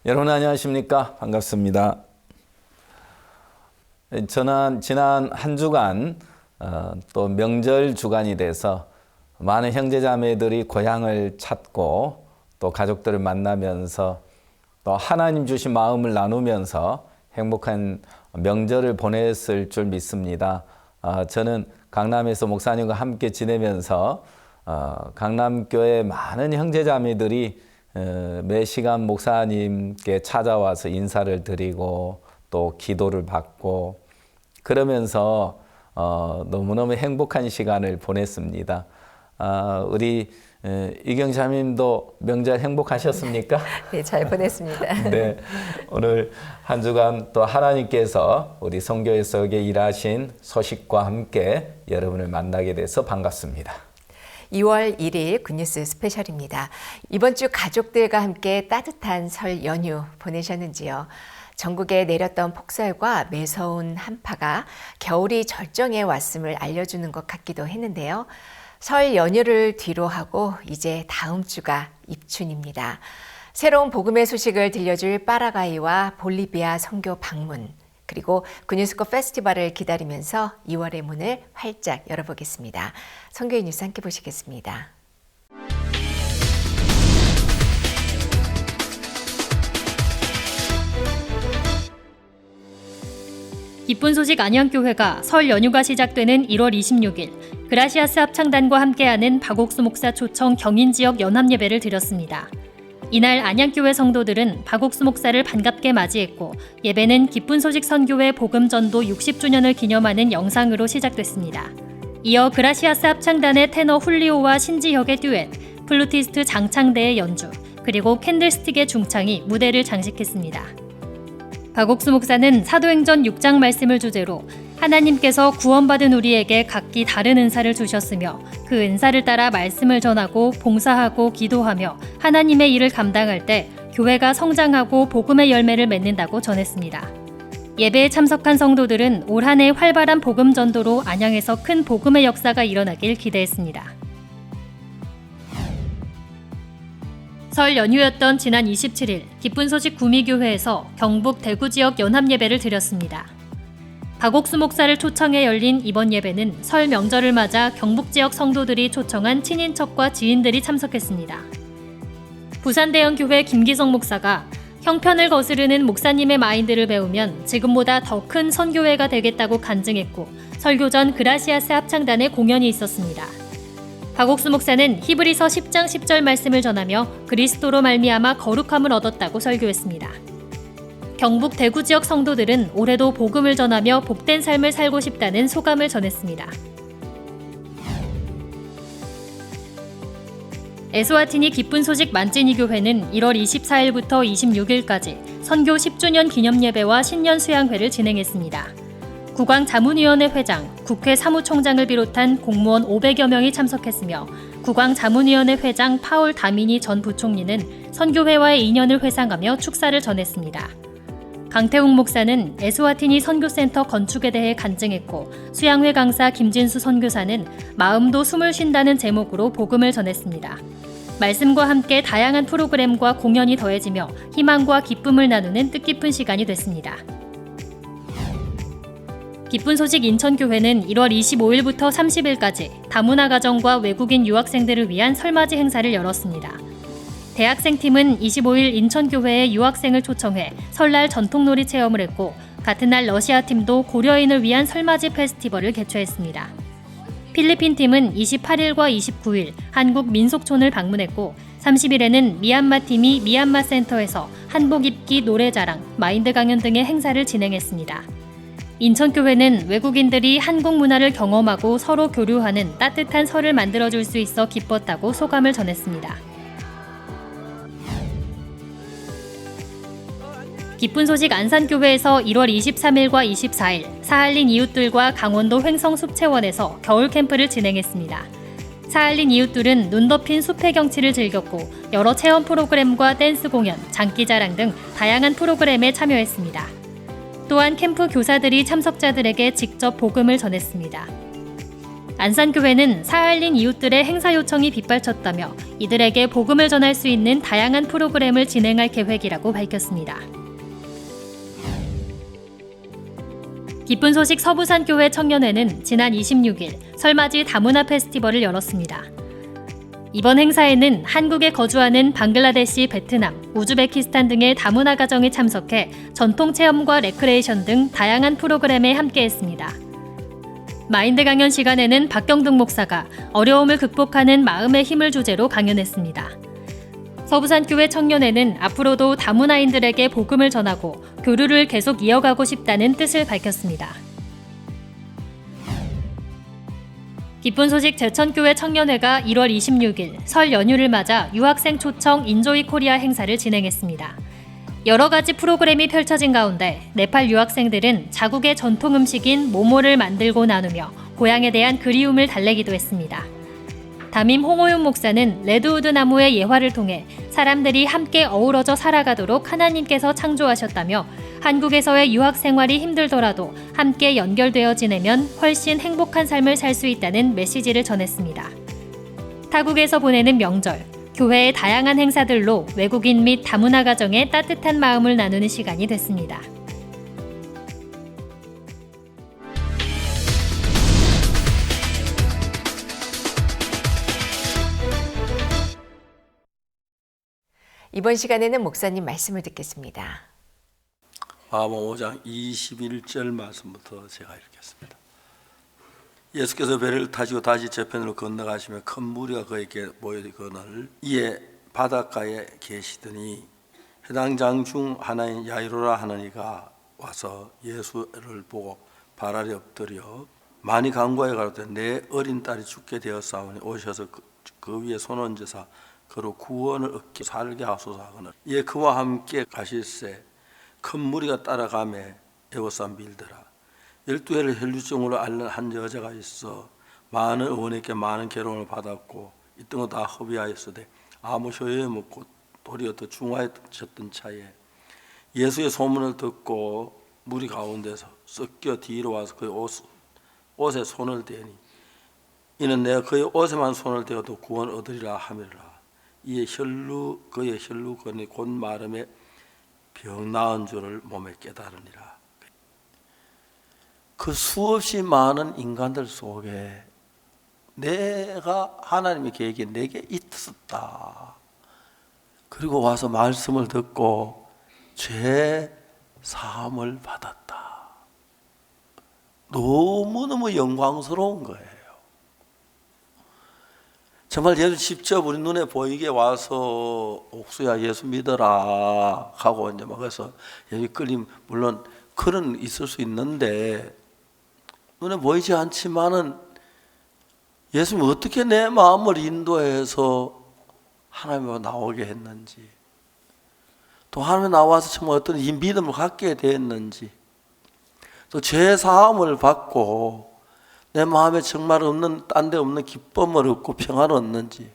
여러분 안녕하십니까? 반갑습니다. 저는 지난 한 주간 또 명절 주간이 돼서 많은 형제자매들이 고향을 찾고 또 가족들을 만나면서 또 하나님 주신 마음을 나누면서 행복한 명절을 보냈을 줄 믿습니다. 저는 강남에서 목사님과 함께 지내면서 강남교회 많은 형제자매들이 매 시간 목사님께 찾아와서 인사를 드리고 또 기도를 받고 그러면서 너무너무 행복한 시간을 보냈습니다. 우리 이경자님도 명절 행복하셨습니까? 네, 잘 보냈습니다. 네, 오늘 한 주간 또 하나님께서 우리 선교회 속에 일하신 소식과 함께 여러분을 만나게 돼서 반갑습니다. 2월 1일 굿뉴스 스페셜입니다. 이번 주 가족들과 함께 따뜻한 설 연휴 보내셨는지요? 전국에 내렸던 폭설과 매서운 한파가 겨울이 절정에 왔음을 알려주는 것 같기도 했는데요. 설 연휴를 뒤로 하고 이제 다음 주가 입춘입니다. 새로운 복음의 소식을 들려줄 파라과이와 볼리비아 선교 방문, 그리고 굿뉴스코 페스티벌을 기다리면서 2월의 문을 활짝 열어보겠습니다. 선교의 뉴스 함께 보시겠습니다. 기쁜 소식 안양교회가 설 연휴가 시작되는 1월 26일 그라시아스 합창단과 함께하는 박옥수 목사 초청 경인지역 연합예배를 드렸습니다. 이날 안양교회 성도들은 박옥수 목사를 반갑게 맞이했고 예배는 기쁜 소식 선교회 복음전도 60주년을 기념하는 영상으로 시작됐습니다. 이어 그라시아스 합창단의 테너 훌리오와 신지혁의 듀엣, 플루티스트 장창대의 연주, 그리고 캔들스틱의 중창이 무대를 장식했습니다. 박옥수 목사는 사도행전 6장 말씀을 주제로 하나님께서 구원받은 우리에게 각기 다른 은사를 주셨으며 그 은사를 따라 말씀을 전하고 봉사하고 기도하며 하나님의 일을 감당할 때 교회가 성장하고 복음의 열매를 맺는다고 전했습니다. 예배에 참석한 성도들은 올 한 해 활발한 복음 전도로 안양에서 큰 복음의 역사가 일어나길 기대했습니다. 설 연휴였던 지난 27일 기쁜 소식 구미교회에서 경북 대구 지역 연합예배를 드렸습니다. 박옥수 목사를 초청해 열린 이번 예배는 설 명절을 맞아 경북 지역 성도들이 초청한 친인척과 지인들이 참석했습니다. 부산대형교회 김기성 목사가 형편을 거스르는 목사님의 마인드를 배우면 지금보다 더 큰 선교회가 되겠다고 간증했고 설교 전 그라시아스 합창단의 공연이 있었습니다. 박옥수 목사는 히브리서 10장 10절 말씀을 전하며 그리스도로 말미암아 거룩함을 얻었다고 설교했습니다. 경북 대구 지역 성도들은 올해도 복음을 전하며 복된 삶을 살고 싶다는 소감을 전했습니다. 에스와티니 기쁜 소식 만찌니 교회는 1월 24일부터 26일까지 선교 10주년 기념예배와 신년 수양회를 진행했습니다. 국왕자문위원회 회장, 국회 사무총장을 비롯한 공무원 500여 명이 참석했으며 국왕자문위원회 회장 파울 다미니 전 부총리는 선교회와의 인연을 회상하며 축사를 전했습니다. 강태웅 목사는 에스와티니 선교센터 건축에 대해 간증했고 수양회 강사 김진수 선교사는 마음도 숨을 쉰다는 제목으로 복음을 전했습니다. 말씀과 함께 다양한 프로그램과 공연이 더해지며 희망과 기쁨을 나누는 뜻깊은 시간이 됐습니다. 기쁜 소식 인천교회는 1월 25일부터 30일까지 다문화 가정과 외국인 유학생들을 위한 설맞이 행사를 열었습니다. 대학생팀은 25일 인천교회에 유학생을 초청해 설날 전통놀이 체험을 했고 같은 날 러시아팀도 고려인을 위한 설맞이 페스티벌을 개최했습니다. 필리핀팀은 28일과 29일 한국 민속촌을 방문했고 30일에는 미얀마팀이 미얀마 센터에서 한복 입기 노래자랑, 마인드 강연 등의 행사를 진행했습니다. 인천교회는 외국인들이 한국 문화를 경험하고 서로 교류하는 따뜻한 설을 만들어줄 수 있어 기뻤다고 소감을 전했습니다. 기쁜 소식 안산교회에서 1월 23일과 24일 사할린 이웃들과 강원도 횡성숲체원에서 겨울 캠프를 진행했습니다. 사할린 이웃들은 눈 덮인 숲의 경치를 즐겼고 여러 체험 프로그램과 댄스 공연, 장기자랑 등 다양한 프로그램에 참여했습니다. 또한 캠프 교사들이 참석자들에게 직접 복음을 전했습니다. 안산교회는 사할린 이웃들의 행사 요청이 빗발쳤다며 이들에게 복음을 전할 수 있는 다양한 프로그램을 진행할 계획이라고 밝혔습니다. 기쁜 소식 서부산교회 청년회는 지난 26일 설맞이 다문화 페스티벌을 열었습니다. 이번 행사에는 한국에 거주하는 방글라데시, 베트남, 우즈베키스탄 등의 다문화 가정이 참석해 전통 체험과 레크레이션 등 다양한 프로그램에 함께했습니다. 마인드 강연 시간에는 박경등 목사가 어려움을 극복하는 마음의 힘을 주제로 강연했습니다. 서부산교회 청년회는 앞으로도 다문화인들에게 복음을 전하고 교류를 계속 이어가고 싶다는 뜻을 밝혔습니다. 기쁜 소식 제천교회 청년회가 1월 26일 설 연휴를 맞아 유학생 초청 인조이 코리아 행사를 진행했습니다. 여러 가지 프로그램이 펼쳐진 가운데 네팔 유학생들은 자국의 전통 음식인 모모를 만들고 나누며 고향에 대한 그리움을 달래기도 했습니다. 담임 홍호윤 목사는 레드우드 나무의 예화를 통해 사람들이 함께 어우러져 살아가도록 하나님께서 창조하셨다며 한국에서의 유학 생활이 힘들더라도 함께 연결되어 지내면 훨씬 행복한 삶을 살 수 있다는 메시지를 전했습니다. 타국에서 보내는 명절, 교회의 다양한 행사들로 외국인 및 다문화 가정의 따뜻한 마음을 나누는 시간이 됐습니다. 이번 시간에는 목사님 말씀을 듣겠습니다. 마가복음 5장 21절 말씀부터 제가 읽겠습니다. 예수께서 배를 타시고 다시 저편으로 건너가시며 큰 무리가 그에게 모이거늘 이에 바닷가에 계시더니 해당 장 중 하나인 야이로라 하는 이가 와서 예수를 보고 발 아래 엎드려 많이 간구하여 가로되 내 어린 딸이 죽게 되었사오니 오셔서 그 위에 손 얹으사 그로 구원을 얻게 살게 하소서 하거늘 이에 그와 함께 가실새 큰 무리가 따라가매 애워싸 밀더라. 12해를 혈류증으로 앓는 한 여자가 있어 많은 의원에게 많은 괴로움을 받았고 있던 거 다 허비하였으되 아무 효에 먹고 도리어 더 중하였던 차에 예수의 소문을 듣고 무리 가운데서 섞여 뒤로 와서 그의 옷에 손을 대니 이는 내가 그의 옷에만 손을 대어도 구원을 얻으리라 함이라. 이에 그의 혈루건이 곧 마름에 병 나은 줄을 몸에 깨달으니라. 그 수없이 많은 인간들 속에 내가 하나님의 계획이 내게 있었다. 그리고 와서 말씀을 듣고 죄 사함을 받았다. 너무너무 영광스러운 거예요. 정말 예수 직접 우리 눈에 보이게 와서 옥수야 예수 믿어라 하고 이제 막 그래서 예수 끌림 물론 그런 있을 수 있는데 눈에 보이지 않지만은 예수님이 어떻게 내 마음을 인도해서 하나님으로 나오게 했는지 또 하나님에 나와서 정말 어떤 이 믿음을 갖게 됐는지 또 죄 사함을 받고 내 마음에 정말 없는 딴 데 없는 기쁨을 얻고 평안을 얻는지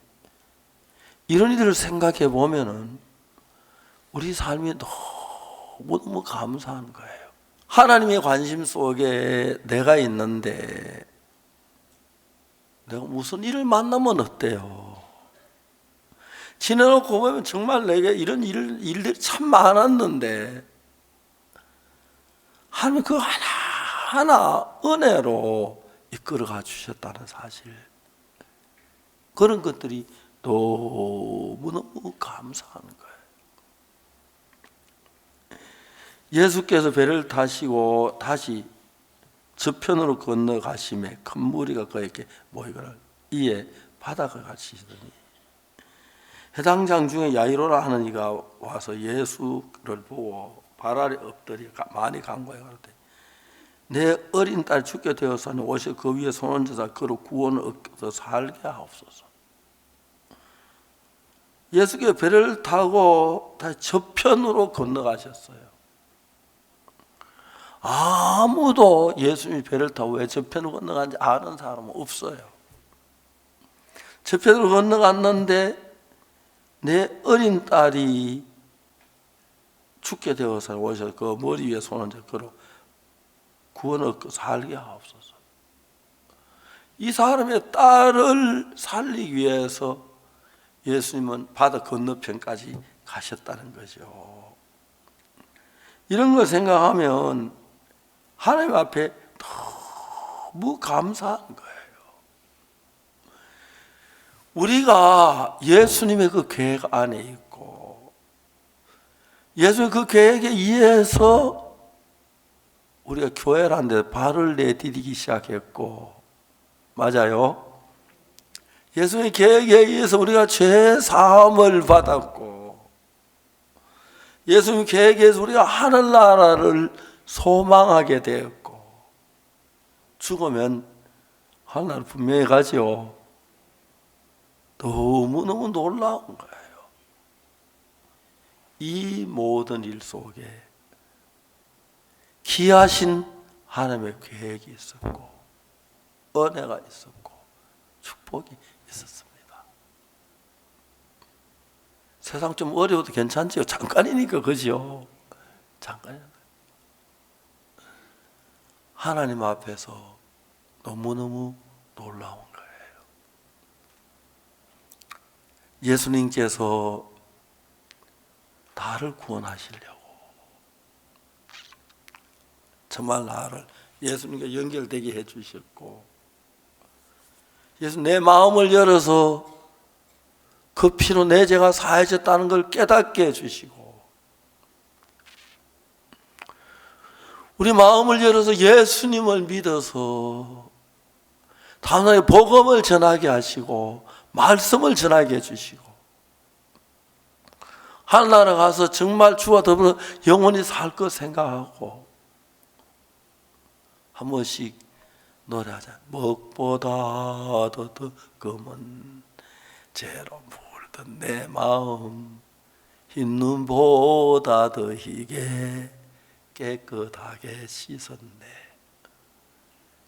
이런 일들을 생각해 보면은 우리 삶이 너무너무 감사한 거예요. 하나님의 관심 속에 내가 있는데 내가 무슨 일을 만나면 어때요? 지내놓고 보면 정말 내게 이런 일들이 참 많았는데 하나님 그 하나하나 은혜로 이끌어가 주셨다는 사실 그런 것들이 너무너무 감사한 거예요. 예수께서 배를 타시고 다시 저편으로 건너가심에 큰 무리가 그에게 모이거늘 이에 바다가 가시더니 해당 장 중에 야이로라 하는 이가 와서 예수를 보고 발 아래 엎드려 많이 간구하여 가로되 내 어린 딸 죽게 되었으니 오셔 그 위에 손 얹으사 그로 구원을 얻어 살게 하옵소서. 예수께서 배를 타고 다시 저편으로 건너가셨어요. 아무도 예수님이 배를 타고 왜 저편으로 건너간지 아는 사람은 없어요. 저편으로 건너갔는데 내 어린 딸이 죽게 되어서 오셔서 그 머리 위에 손을 얹어 그로 구원을 얻고 살게 하옵소서. 이 사람의 딸을 살리기 위해서 예수님은 바다 건너편까지 가셨다는 거죠. 이런 걸 생각하면 하나님 앞에 너무 감사한 거예요. 우리가 예수님의 그 계획 안에 있고 예수님 그 계획에 의해서 우리가 교회라는 데 발을 내디디기 시작했고, 맞아요. 예수님의 계획에 의해서 우리가 죄 사함을 받았고, 예수님 계획에 의해서 우리가 하늘나라를 소망하게 되었고, 죽으면 하늘나라 분명히 가죠. 너무너무 놀라운 거예요. 이 모든 일 속에 귀하신 하나님의 계획이 있었고, 은혜가 있었고, 축복이 있었습니다. 세상 좀 어려워도 괜찮지요. 잠깐이니까, 그죠? 잠깐이니까. 하나님 앞에서 너무너무 놀라운 거예요. 예수님께서 나를 구원하시려고 정말 나를 예수님과 연결되게 해주셨고, 예수 내 마음을 열어서 그 피로 내 죄가 사해졌다는 걸 깨닫게 해주시고, 우리 마음을 열어서 예수님을 믿어서 단원의 복음을 전하게 하시고 말씀을 전하게 해주시고, 하늘나라 가서 정말 주와 더불어 영원히 살 것 생각하고 한 번씩 노래하자. 먹보다 더 검은 죄로 물든 내 마음, 흰 눈보다 더 희게 깨끗하게 씻었네.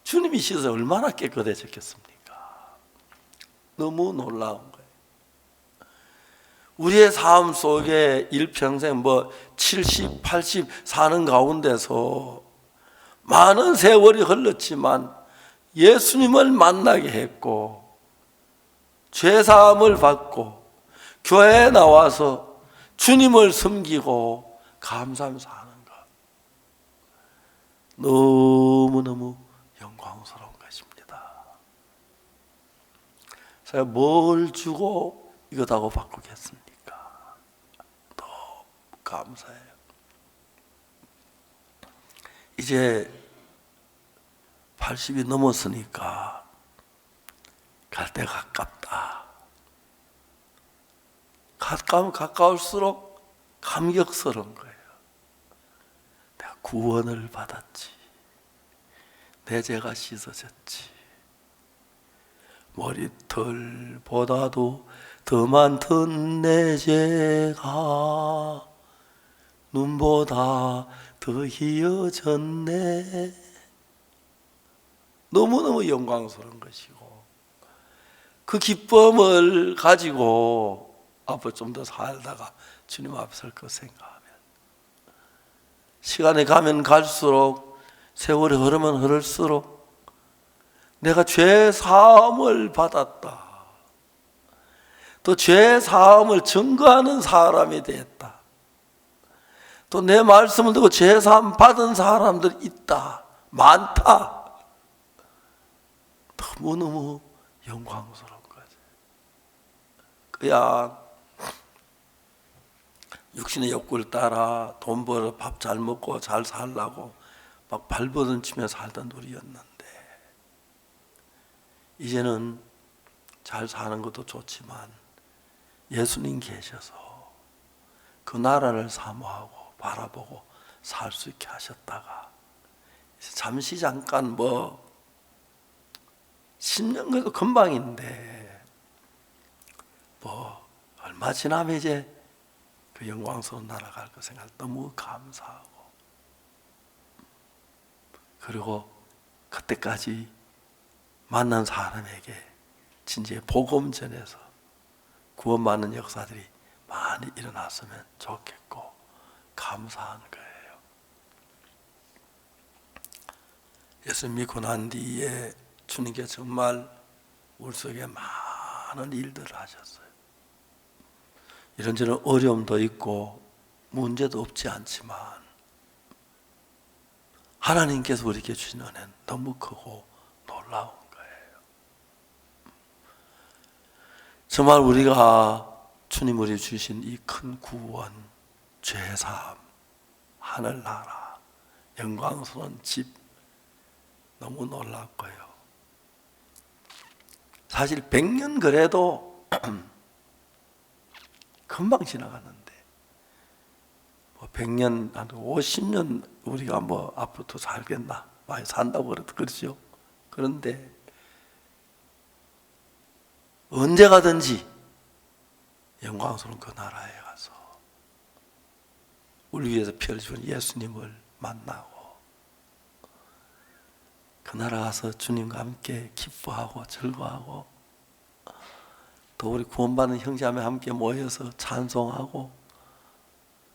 주님이 씻어서 얼마나 깨끗해졌겠습니까? 너무 놀라운 거예요. 우리의 삶 속에 일평생 70, 80 사는 가운데서 많은 세월이 흘렀지만 예수님을 만나게 했고, 죄사함을 받고 교회에 나와서 주님을 섬기고 감사하며 사는 것, 너무너무 영광스러운 것입니다. 제가 뭘 주고 이것하고 바꾸겠습니까? 너무 감사해요. 이제 80이 넘었으니까 갈 때 가깝다. 가까우면 가까울수록 감격스러운 거예요. 내가 구원을 받았지. 내 죄가 씻어졌지. 머리털보다도 더 많던 내 죄가 눈보다 더 희어졌네. 너무너무 영광스러운 것이고, 그 기쁨을 가지고 앞으로 좀 더 살다가 주님 앞에 설 것 생각하면, 시간이 가면 갈수록, 세월이 흐르면 흐를수록 내가 죄 사함을 받았다, 또 죄 사함을 증거하는 사람이 됐다, 또 내 말씀을 듣고 죄 사함 받은 사람들이 있다, 많다. 너무너무 영광스러운 거지. 그냥 육신의 욕구를 따라 돈 벌어 밥 잘 먹고 잘 살라고 막 발버둥 치며 살던 우리였는데, 이제는 잘 사는 것도 좋지만 예수님 계셔서 그 나라를 사모하고 바라보고 살 수 있게 하셨다가, 잠시 잠깐 10년 그래도 금방인데 얼마 지나면 이제 그 영광스러운 나라 갈 거 생각 너무 감사하고, 그리고 그때까지 만난 사람에게 진짜 복음 전해서 구원받는 역사들이 많이 일어났으면 좋겠고 감사한 거예요. 예수 믿고 난 뒤에 주님께 정말 우리 속에 많은 일들을 하셨어요. 이런저런 어려움도 있고 문제도 없지 않지만 하나님께서 우리에게 주신 은혜는 너무 크고 놀라운 거예요. 정말 우리가 주님 우리 주신 이 큰 구원, 죄사함, 하늘나라, 영광스러운 집 너무 놀랍고요. 사실 100년 그래도 금방 지나가는데 100년, 한 50년 우리가 앞으로 더 살겠나? 많이 산다고 그러죠. 그런데 언제 가든지 영광스러운 그 나라에 가서 우리 위해서 피 흘리신 예수님을 만나고 그 나라 가서 주님과 함께 기뻐하고 즐거워하고 또 우리 구원받는 형제자매 함께 모여서 찬송하고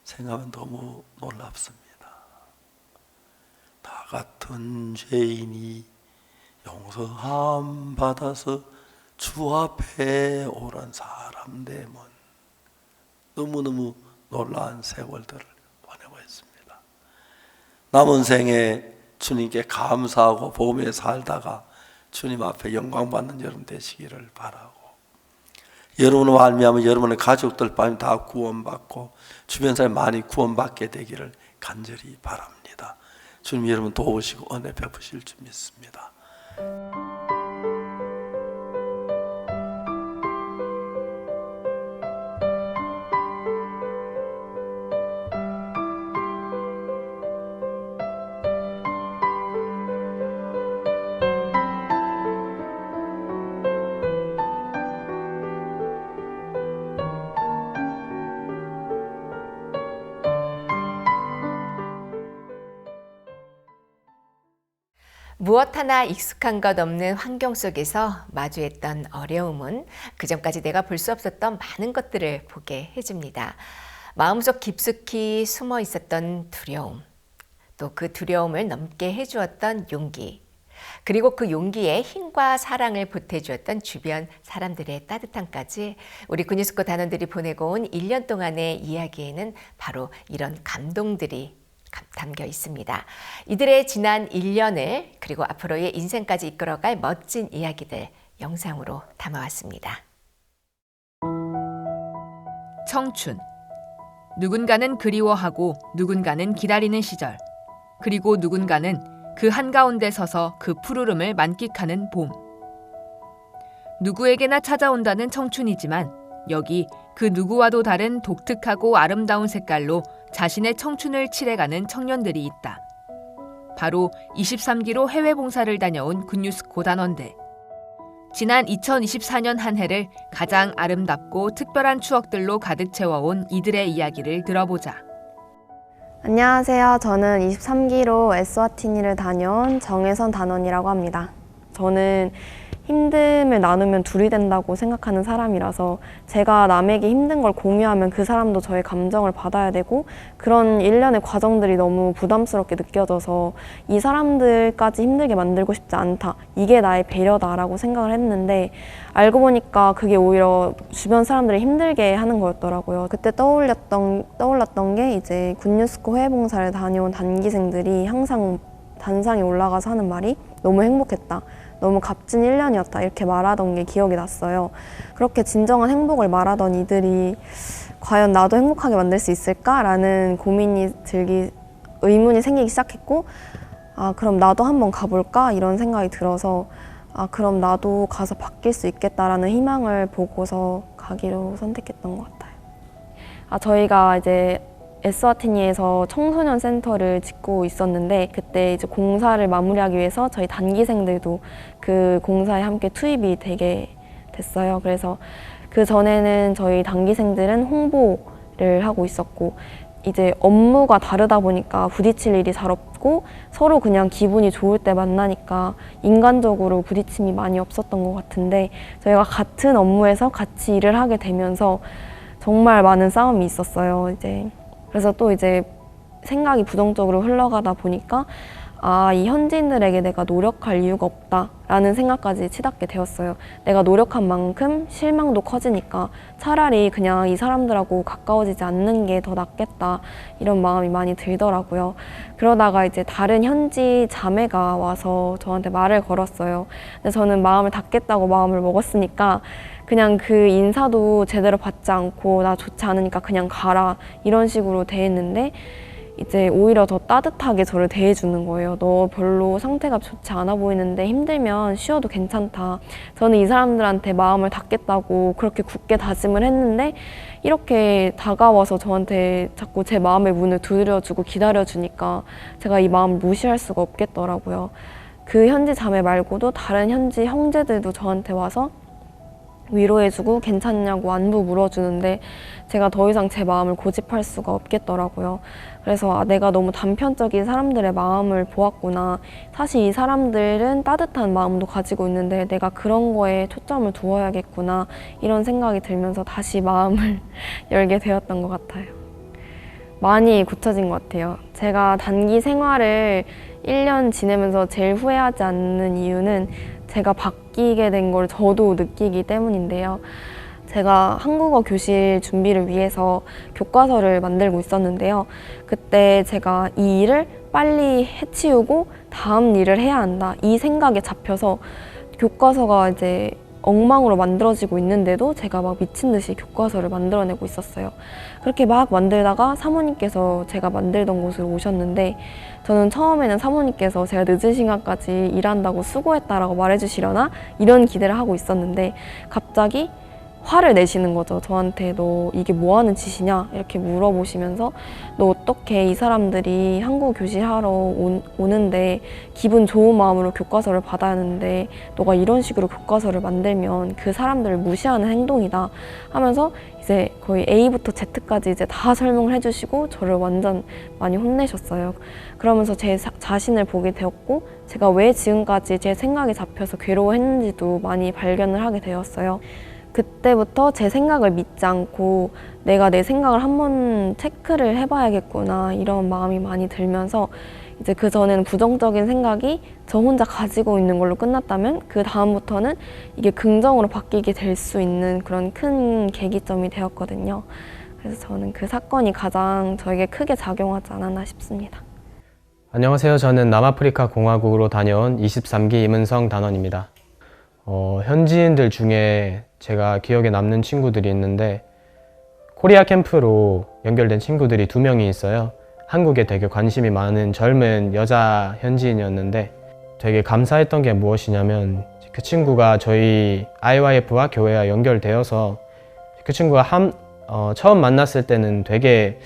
생각하면 너무 놀랍습니다. 나 같은 죄인이 용서함 받아서 주 앞에 오란 사람 되면 너무너무 놀라운 세월들을 보내고 있습니다. 남은 생에 주님께 감사하고 복음에 살다가 주님 앞에 영광 받는 여러분 되시기를 바라고, 여러분을 말미암아 여러분의 가족들 다 구원받고 주변 사람 많이 구원받게 되기를 간절히 바랍니다. 주님 여러분 도우시고 은혜 베푸실 줄 믿습니다. 무엇 하나 익숙한 것 없는 환경 속에서 마주했던 어려움은 그전까지 내가 볼 수 없었던 많은 것들을 보게 해줍니다. 마음속 깊숙이 숨어 있었던 두려움, 또 그 두려움을 넘게 해주었던 용기, 그리고 그 용기에 힘과 사랑을 보태주었던 주변 사람들의 따뜻함까지 우리 군유스코 단원들이 보내고 온 1년 동안의 이야기에는 바로 이런 감동들이 담겨 있습니다. 이들의 지난 1년을 그리고 앞으로의 인생까지 이끌어갈 멋진 이야기들 영상으로 담아왔습니다. 청춘. 누군가는 그리워하고 누군가는 기다리는 시절. 그리고 누군가는 그 한가운데 서서 그 푸르름을 만끽하는 봄. 누구에게나 찾아온다는 청춘이지만 여기 그 누구와도 다른 독특하고 아름다운 색깔로 자신의 청춘을 칠해가는 청년들이 있다. 바로 23기로 해외 봉사를 다녀온 군유스코 단원들. 지난 2024년 한 해를 가장 아름답고 특별한 추억들로 가득 채워온 이들의 이야기를 들어보자. 안녕하세요. 저는 23기로 에스와티니를 다녀온 정혜선 단원이라고 합니다. 저는 힘듦을 나누면 둘이 된다고 생각하는 사람이라서 제가 남에게 힘든 걸 공유하면 그 사람도 저의 감정을 받아야 되고 그런 일련의 과정들이 너무 부담스럽게 느껴져서 이 사람들까지 힘들게 만들고 싶지 않다. 이게 나의 배려다라고 생각을 했는데 알고 보니까 그게 오히려 주변 사람들을 힘들게 하는 거였더라고요. 그때 떠올랐던 게 이제 군유스코 해외봉사를 다녀온 단기생들이 항상 단상에 올라가서 하는 말이 너무 행복했다. 너무 값진 1년이었다 이렇게 말하던 게 기억이 났어요. 그렇게 진정한 행복을 말하던 이들이 과연 나도 행복하게 만들 수 있을까라는 의문이 생기기 시작했고 그럼 나도 한번 가볼까 이런 생각이 들어서 그럼 나도 가서 바뀔 수 있겠다라는 희망을 보고서 가기로 선택했던 것 같아요. 저희가 이제 에스와티니에서 청소년 센터를 짓고 있었는데 그때 이제 공사를 마무리하기 위해서 저희 단기생들도 그 공사에 함께 투입이 되게 됐어요. 그래서 그 전에는 저희 단기생들은 홍보를 하고 있었고 이제 업무가 다르다 보니까 부딪힐 일이 잘 없고 서로 그냥 기분이 좋을 때 만나니까 인간적으로 부딪힘이 많이 없었던 것 같은데 저희가 같은 업무에서 같이 일을 하게 되면서 정말 많은 싸움이 있었어요. 그래서 또 이제 생각이 부정적으로 흘러가다 보니까 아, 이 현지인들에게 내가 노력할 이유가 없다라는 생각까지 치닫게 되었어요. 내가 노력한 만큼 실망도 커지니까 차라리 그냥 이 사람들하고 가까워지지 않는 게 더 낫겠다, 이런 마음이 많이 들더라고요. 그러다가 이제 다른 현지 자매가 와서 저한테 말을 걸었어요. 근데 저는 마음을 닫겠다고 마음을 먹었으니까 그냥 그 인사도 제대로 받지 않고 나 좋지 않으니까 그냥 가라, 이런 식으로 대했는데 이제 오히려 더 따뜻하게 저를 대해주는 거예요. 너 별로 상태가 좋지 않아 보이는데 힘들면 쉬어도 괜찮다. 저는 이 사람들한테 마음을 닫겠다고 그렇게 굳게 다짐을 했는데 이렇게 다가와서 저한테 자꾸 제 마음의 문을 두드려주고 기다려주니까 제가 이 마음을 무시할 수가 없겠더라고요. 그 현지 자매 말고도 다른 현지 형제들도 저한테 와서 위로해주고 괜찮냐고 안부 물어주는데 제가 더 이상 제 마음을 고집할 수가 없겠더라고요. 그래서 아, 내가 너무 단편적인 사람들의 마음을 보았구나. 사실 이 사람들은 따뜻한 마음도 가지고 있는데 내가 그런 거에 초점을 두어야겠구나, 이런 생각이 들면서 다시 마음을 열게 되었던 것 같아요. 많이 굳혀진 것 같아요. 제가 단기 생활을 1년 지내면서 제일 후회하지 않는 이유는 제가 바뀌게 된 걸 저도 느끼기 때문인데요. 제가 한국어 교실 준비를 위해서 교과서를 만들고 있었는데요. 그때 제가 이 일을 빨리 해치우고 다음 일을 해야 한다, 이 생각에 잡혀서 교과서가 이제 엉망으로 만들어지고 있는데도 제가 막 미친 듯이 교과서를 만들어내고 있었어요. 그렇게 막 만들다가 사모님께서 제가 만들던 곳으로 오셨는데 저는 처음에는 사모님께서 제가 늦은 시간까지 일한다고 수고했다라고 말해주시려나 이런 기대를 하고 있었는데 갑자기 화를 내시는 거죠. 저한테 너 이게 뭐 하는 짓이냐 이렇게 물어보시면서 너 어떻게 이 사람들이 한국어 교실하러 오는데 기분 좋은 마음으로 교과서를 받아야 하는데 너가 이런 식으로 교과서를 만들면 그 사람들을 무시하는 행동이다 하면서 이제 거의 A부터 Z까지 이제 다 설명을 해주시고 저를 완전 많이 혼내셨어요. 그러면서 제 자신을 보게 되었고 제가 왜 지금까지 제 생각이 잡혀서 괴로워했는지도 많이 발견을 하게 되었어요. 그때부터 제 생각을 믿지 않고 내가 내 생각을 한번 체크를 해봐야겠구나, 이런 마음이 많이 들면서 이제 그 전에는 부정적인 생각이 저 혼자 가지고 있는 걸로 끝났다면 그 다음부터는 이게 긍정으로 바뀌게 될 수 있는 그런 큰 계기점이 되었거든요. 그래서 저는 그 사건이 가장 저에게 크게 작용하지 않았나 싶습니다. 안녕하세요. 저는 남아프리카 공화국으로 다녀온 23기 임은성 단원입니다. 현지인들 중에 제가 기억에 남는 친구들이 있는데 코리아 캠프로 연결된 친구들이 2명이 있어요. 한국에 되게 관심이 많은 젊은 여자 현지인이었는데 되게 감사했던 게 무엇이냐면 그 친구가 저희 IYF와 교회와 연결되어서 그 친구가 처음 만났을 때는 되게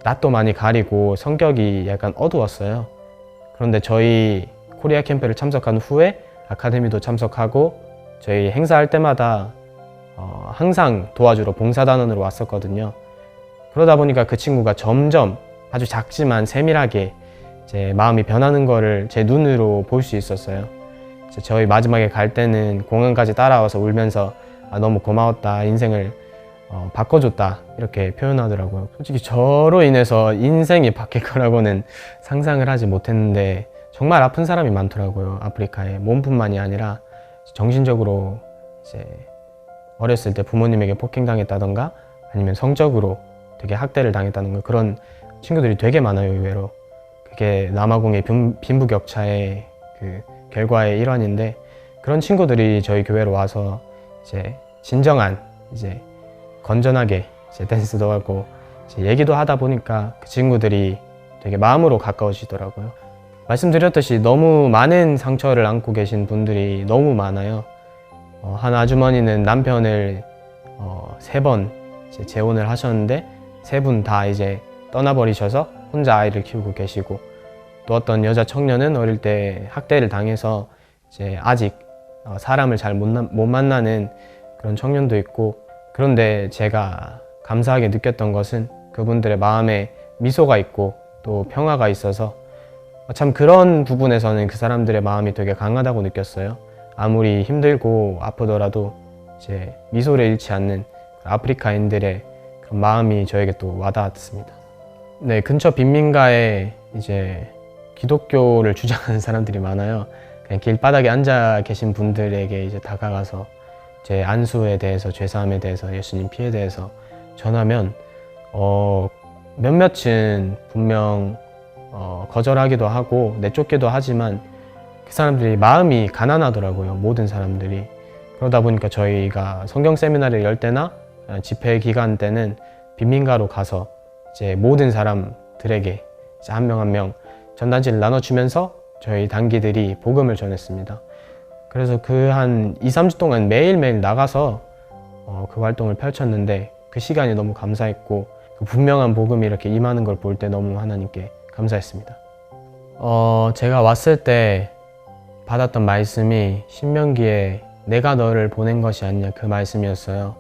낯도 많이 가리고 성격이 약간 어두웠어요. 그런데 저희 코리아 캠프를 참석한 후에 아카데미도 참석하고 저희 행사할 때마다 항상 도와주러 봉사단원으로 왔었거든요. 그러다 보니까 그 친구가 점점 아주 작지만 세밀하게 제 마음이 변하는 거를 제 눈으로 볼 수 있었어요. 저희 마지막에 갈 때는 공항까지 따라와서 울면서 너무 고마웠다, 인생을 바꿔줬다, 이렇게 표현하더라고요. 솔직히 저로 인해서 인생이 바뀔 거라고는 상상을 하지 못했는데 정말 아픈 사람이 많더라고요. 아프리카에 몸뿐만이 아니라 정신적으로 이제 어렸을 때 부모님에게 폭행당했다던가 아니면 성적으로 되게 학대를 당했다던가 그런 친구들이 되게 많아요. 의외로 그게 남아공의 빈부격차의 그 결과의 일환인데 그런 친구들이 저희 교회로 와서 이제 진정한 이제 건전하게 이제 댄스도 하고 이제 얘기도 하다 보니까 그 친구들이 되게 마음으로 가까워지더라고요. 말씀드렸듯이 너무 많은 상처를 안고 계신 분들이 너무 많아요. 한 아주머니는 남편을 3번 이제 재혼을 하셨는데 3분 다 이제 떠나버리셔서 혼자 아이를 키우고 계시고 또 어떤 여자 청년은 어릴 때 학대를 당해서 이제 아직 사람을 잘 못 만나는 그런 청년도 있고 그런데 제가 감사하게 느꼈던 것은 그분들의 마음에 미소가 있고 또 평화가 있어서 참 그런 부분에서는 그 사람들의 마음이 되게 강하다고 느꼈어요. 아무리 힘들고 아프더라도 이제 미소를 잃지 않는 아프리카인들의 그런 마음이 저에게 또 와닿았습니다. 네, 근처 빈민가에 이제 기독교를 주장하는 사람들이 많아요. 그냥 길바닥에 앉아 계신 분들에게 이제 다가가서 제 안수에 대해서, 죄사함에 대해서, 예수님 피에 대해서 전하면 몇몇은 분명 거절하기도 하고 내쫓기도 하지만 그 사람들이 마음이 가난하더라고요. 모든 사람들이. 그러다 보니까 저희가 성경 세미나를 열 때나 집회 기간 때는 빈민가로 가서 이제 모든 사람들에게 이제 한 명 한 명 전단지를 나눠주면서 저희 단기들이 복음을 전했습니다. 그래서 그 한 2, 3주 동안 매일매일 나가서 그 활동을 펼쳤는데 그 시간이 너무 감사했고 그 분명한 복음이 이렇게 임하는 걸 볼 때 너무 하나님께 감사했습니다. 제가 왔을 때 받았던 말씀이 신명기에 내가 너를 보낸 것이 아니냐 그 말씀이었어요.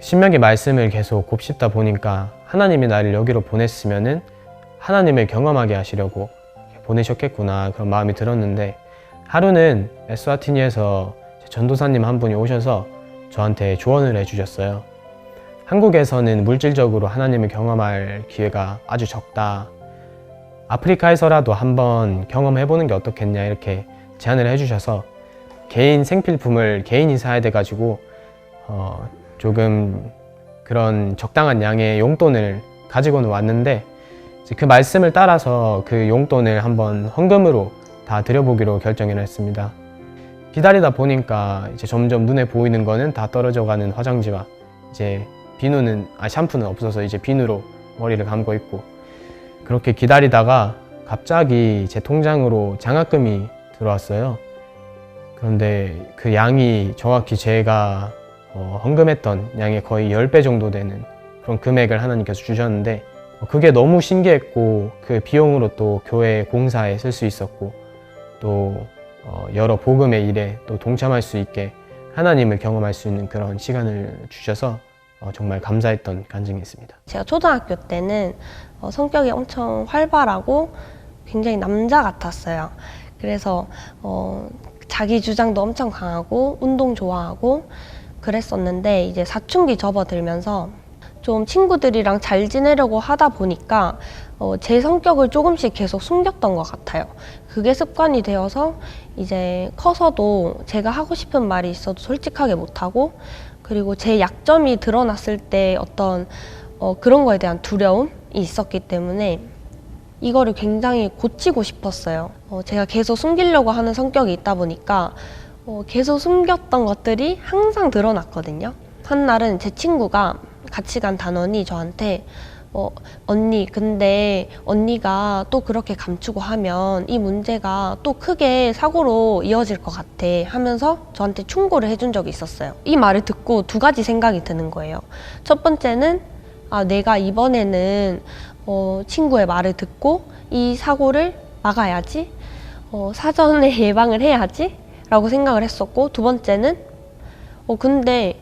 신명기 말씀을 계속 곱씹다 보니까 하나님이 나를 여기로 보냈으면은 하나님을 경험하게 하시려고 보내셨겠구나 그런 마음이 들었는데 하루는 에스와티니에서 전도사님 한 분이 오셔서 저한테 조언을 해주셨어요. 한국에서는 물질적으로 하나님을 경험할 기회가 아주 적다. 아프리카에서라도 한번 경험해보는 게 어떻겠냐 이렇게 제안을 해주셔서 개인 생필품을 개인이 사야 돼가지고 조금 그런 적당한 양의 용돈을 가지고는 왔는데 이제 그 말씀을 따라서 그 용돈을 한번 헌금으로 다 드려보기로 결정을 했습니다. 기다리다 보니까 이제 점점 눈에 보이는 거는 다 떨어져가는 화장지와 이제 샴푸는 없어서 이제 비누로 머리를 감고 있고 그렇게 기다리다가 갑자기 제 통장으로 장학금이 들어왔어요. 그런데 그 양이 정확히 제가 헌금했던 양의 거의 10배 정도 되는 그런 금액을 하나님께서 주셨는데 그게 너무 신기했고 그 비용으로 또 교회 공사에 쓸 수 있었고 또 여러 복음의 일에 또 동참할 수 있게 하나님을 경험할 수 있는 그런 시간을 주셔서 정말 감사했던 간증이 있습니다. 제가 초등학교 때는 성격이 엄청 활발하고 굉장히 남자 같았어요. 그래서 자기 주장도 엄청 강하고 운동 좋아하고 그랬었는데 이제 사춘기 접어들면서 좀 친구들이랑 잘 지내려고 하다 보니까 제 성격을 조금씩 계속 숨겼던 것 같아요. 그게 습관이 되어서 이제 커서도 제가 하고 싶은 말이 있어도 솔직하게 못하고 그리고 제 약점이 드러났을 때 어떤 그런 거에 대한 두려움이 있었기 때문에 이거를 굉장히 고치고 싶었어요. 제가 계속 숨기려고 하는 성격이 있다 보니까 계속 숨겼던 것들이 항상 드러났거든요. 한날은 제 친구가 같이 간 단원이 저한테 언니 근데 언니가 또 그렇게 감추고 하면 이 문제가 또 크게 사고로 이어질 것 같아 하면서 저한테 충고를 해준 적이 있었어요. 이 말을 듣고 두 가지 생각이 드는 거예요. 첫 번째는 내가 이번에는 친구의 말을 듣고 이 사고를 막아야지 사전에 예방을 해야지 라고 생각을 했었고 두 번째는 근데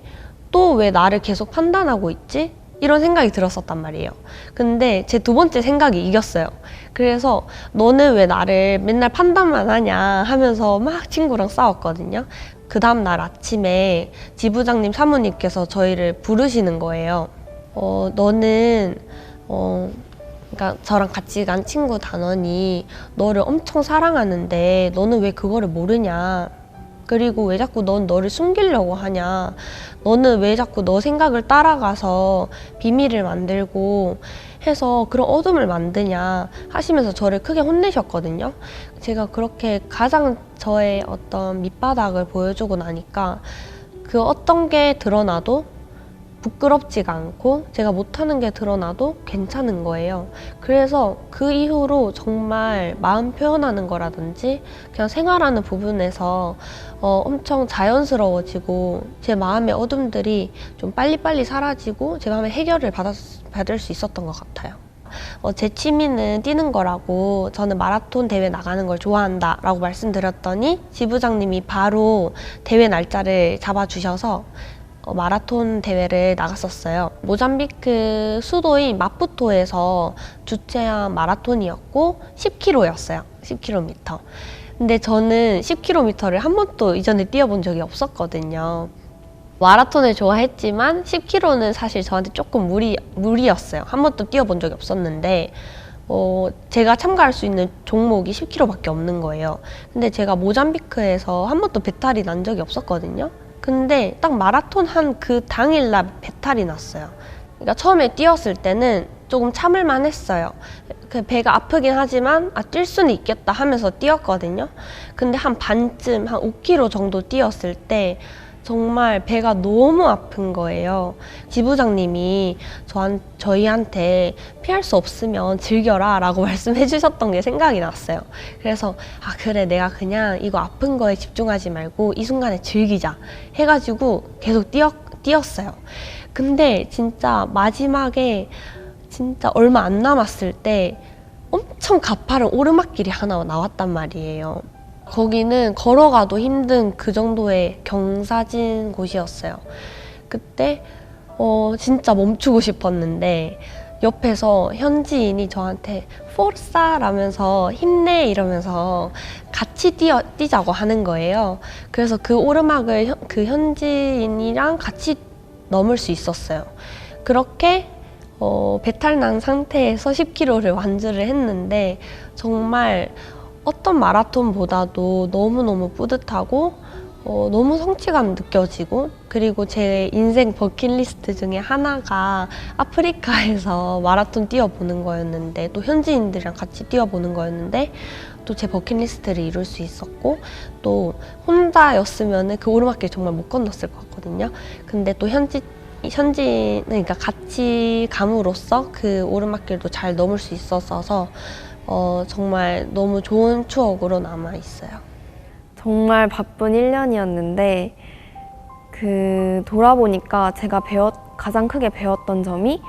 또 왜 나를 계속 판단하고 있지? 이런 생각이 들었었단 말이에요. 근데 제 두 번째 생각이 이겼어요. 그래서 너는 왜 나를 맨날 판단만 하냐 하면서 막 친구랑 싸웠거든요. 그 다음날 아침에 지부장님 사모님께서 저희를 부르시는 거예요. 너는 그러니까 저랑 같이 간 친구 단원이 너를 엄청 사랑하는데 너는 왜 그거를 모르냐. 그리고 왜 자꾸 넌 너를 숨기려고 하냐. 너는 왜 자꾸 너 생각을 따라가서 비밀을 만들고 해서 그런 어둠을 만드냐 하시면서 저를 크게 혼내셨거든요. 제가 그렇게 가장 저의 어떤 밑바닥을 보여주고 나니까 그 어떤 게 드러나도 부끄럽지가 않고 제가 못하는 게 드러나도 괜찮은 거예요. 그래서 그 이후로 정말 마음 표현하는 거라든지 그냥 생활하는 부분에서 엄청 자연스러워지고 제 마음의 어둠들이 좀 빨리빨리 사라지고 제 마음에 해결을 받을 수 있었던 것 같아요. 제 취미는 뛰는 거라고 저는 마라톤 대회 나가는 걸 좋아한다 라고 말씀드렸더니 지부장님이 바로 대회 날짜를 잡아주셔서 마라톤 대회를 나갔었어요. 모잠비크 수도인 마푸토에서 주최한 마라톤이었고 10km였어요. 10km. 근데 저는 10km를 한 번도 이전에 뛰어본 적이 없었거든요. 마라톤을 좋아했지만 10km는 사실 저한테 조금 무리였어요. 한 번도 뛰어본 적이 없었는데 제가 참가할 수 있는 종목이 10km밖에 없는 거예요. 근데 제가 모잠비크에서 한 번도 배탈이 난 적이 없었거든요. 근데 딱 마라톤 한 그 당일날 배탈이 났어요. 그러니까 처음에 뛰었을 때는 조금 참을만 했어요. 그 배가 아프긴 하지만 뛸 수는 있겠다 하면서 뛰었거든요. 근데 한 반쯤, 한 5km 정도 뛰었을 때 정말 배가 너무 아픈 거예요. 지부장님이 저희한테 피할 수 없으면 즐겨라 라고 말씀해 주셨던 게 생각이 났어요. 그래서 그래, 내가 그냥 이거 아픈 거에 집중하지 말고 이 순간에 즐기자 해가지고 계속 뛰었어요. 근데 진짜 마지막에 진짜 얼마 안 남았을 때 엄청 가파른 오르막길이 하나 나왔단 말이에요. 거기는 걸어가도 힘든 그 정도의 경사진 곳이었어요. 그때 진짜 멈추고 싶었는데 옆에서 현지인이 저한테 포르사라면서 힘내 이러면서 같이 뛰자고 하는 거예요. 그래서 그 오르막을 그 현지인이랑 같이 넘을 수 있었어요. 그렇게 배탈 난 상태에서 10km를 완주를 했는데 정말 어떤 마라톤보다도 너무너무 뿌듯하고 너무 성취감 느껴지고, 그리고 제 인생 버킷리스트 중에 하나가 아프리카에서 마라톤 뛰어보는 거였는데, 또 현지인들이랑 같이 뛰어보는 거였는데 또 제 버킷리스트를 이룰 수 있었고, 또 혼자였으면 그 오르막길 정말 못 건넜을 것 같거든요. 근데 또 그러니까 같이 감으로써 그 오르막길도 잘 넘을 수 있었어서 정말 너무 좋은 추억으로 남아있어요. 정말 바쁜 1년이었는데 돌아보니까 제가 가장 크게 배웠던 점이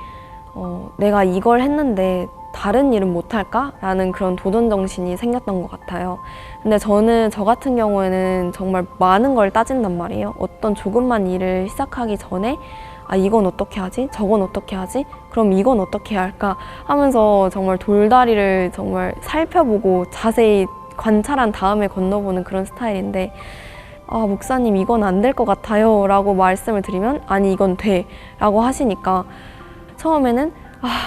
내가 이걸 했는데 다른 일은 못할까? 라는 그런 도전정신이 생겼던 것 같아요. 근데 저 같은 경우에는 정말 많은 걸 따진단 말이에요. 어떤 조금만 일을 시작하기 전에 이건 어떻게 하지? 저건 어떻게 하지? 그럼 이건 어떻게 해야 할까? 하면서 정말 돌다리를 정말 살펴보고 자세히 관찰한 다음에 건너보는 그런 스타일인데, 목사님 이건 안 될 것 같아요 라고 말씀을 드리면 아니 이건 돼 라고 하시니까 처음에는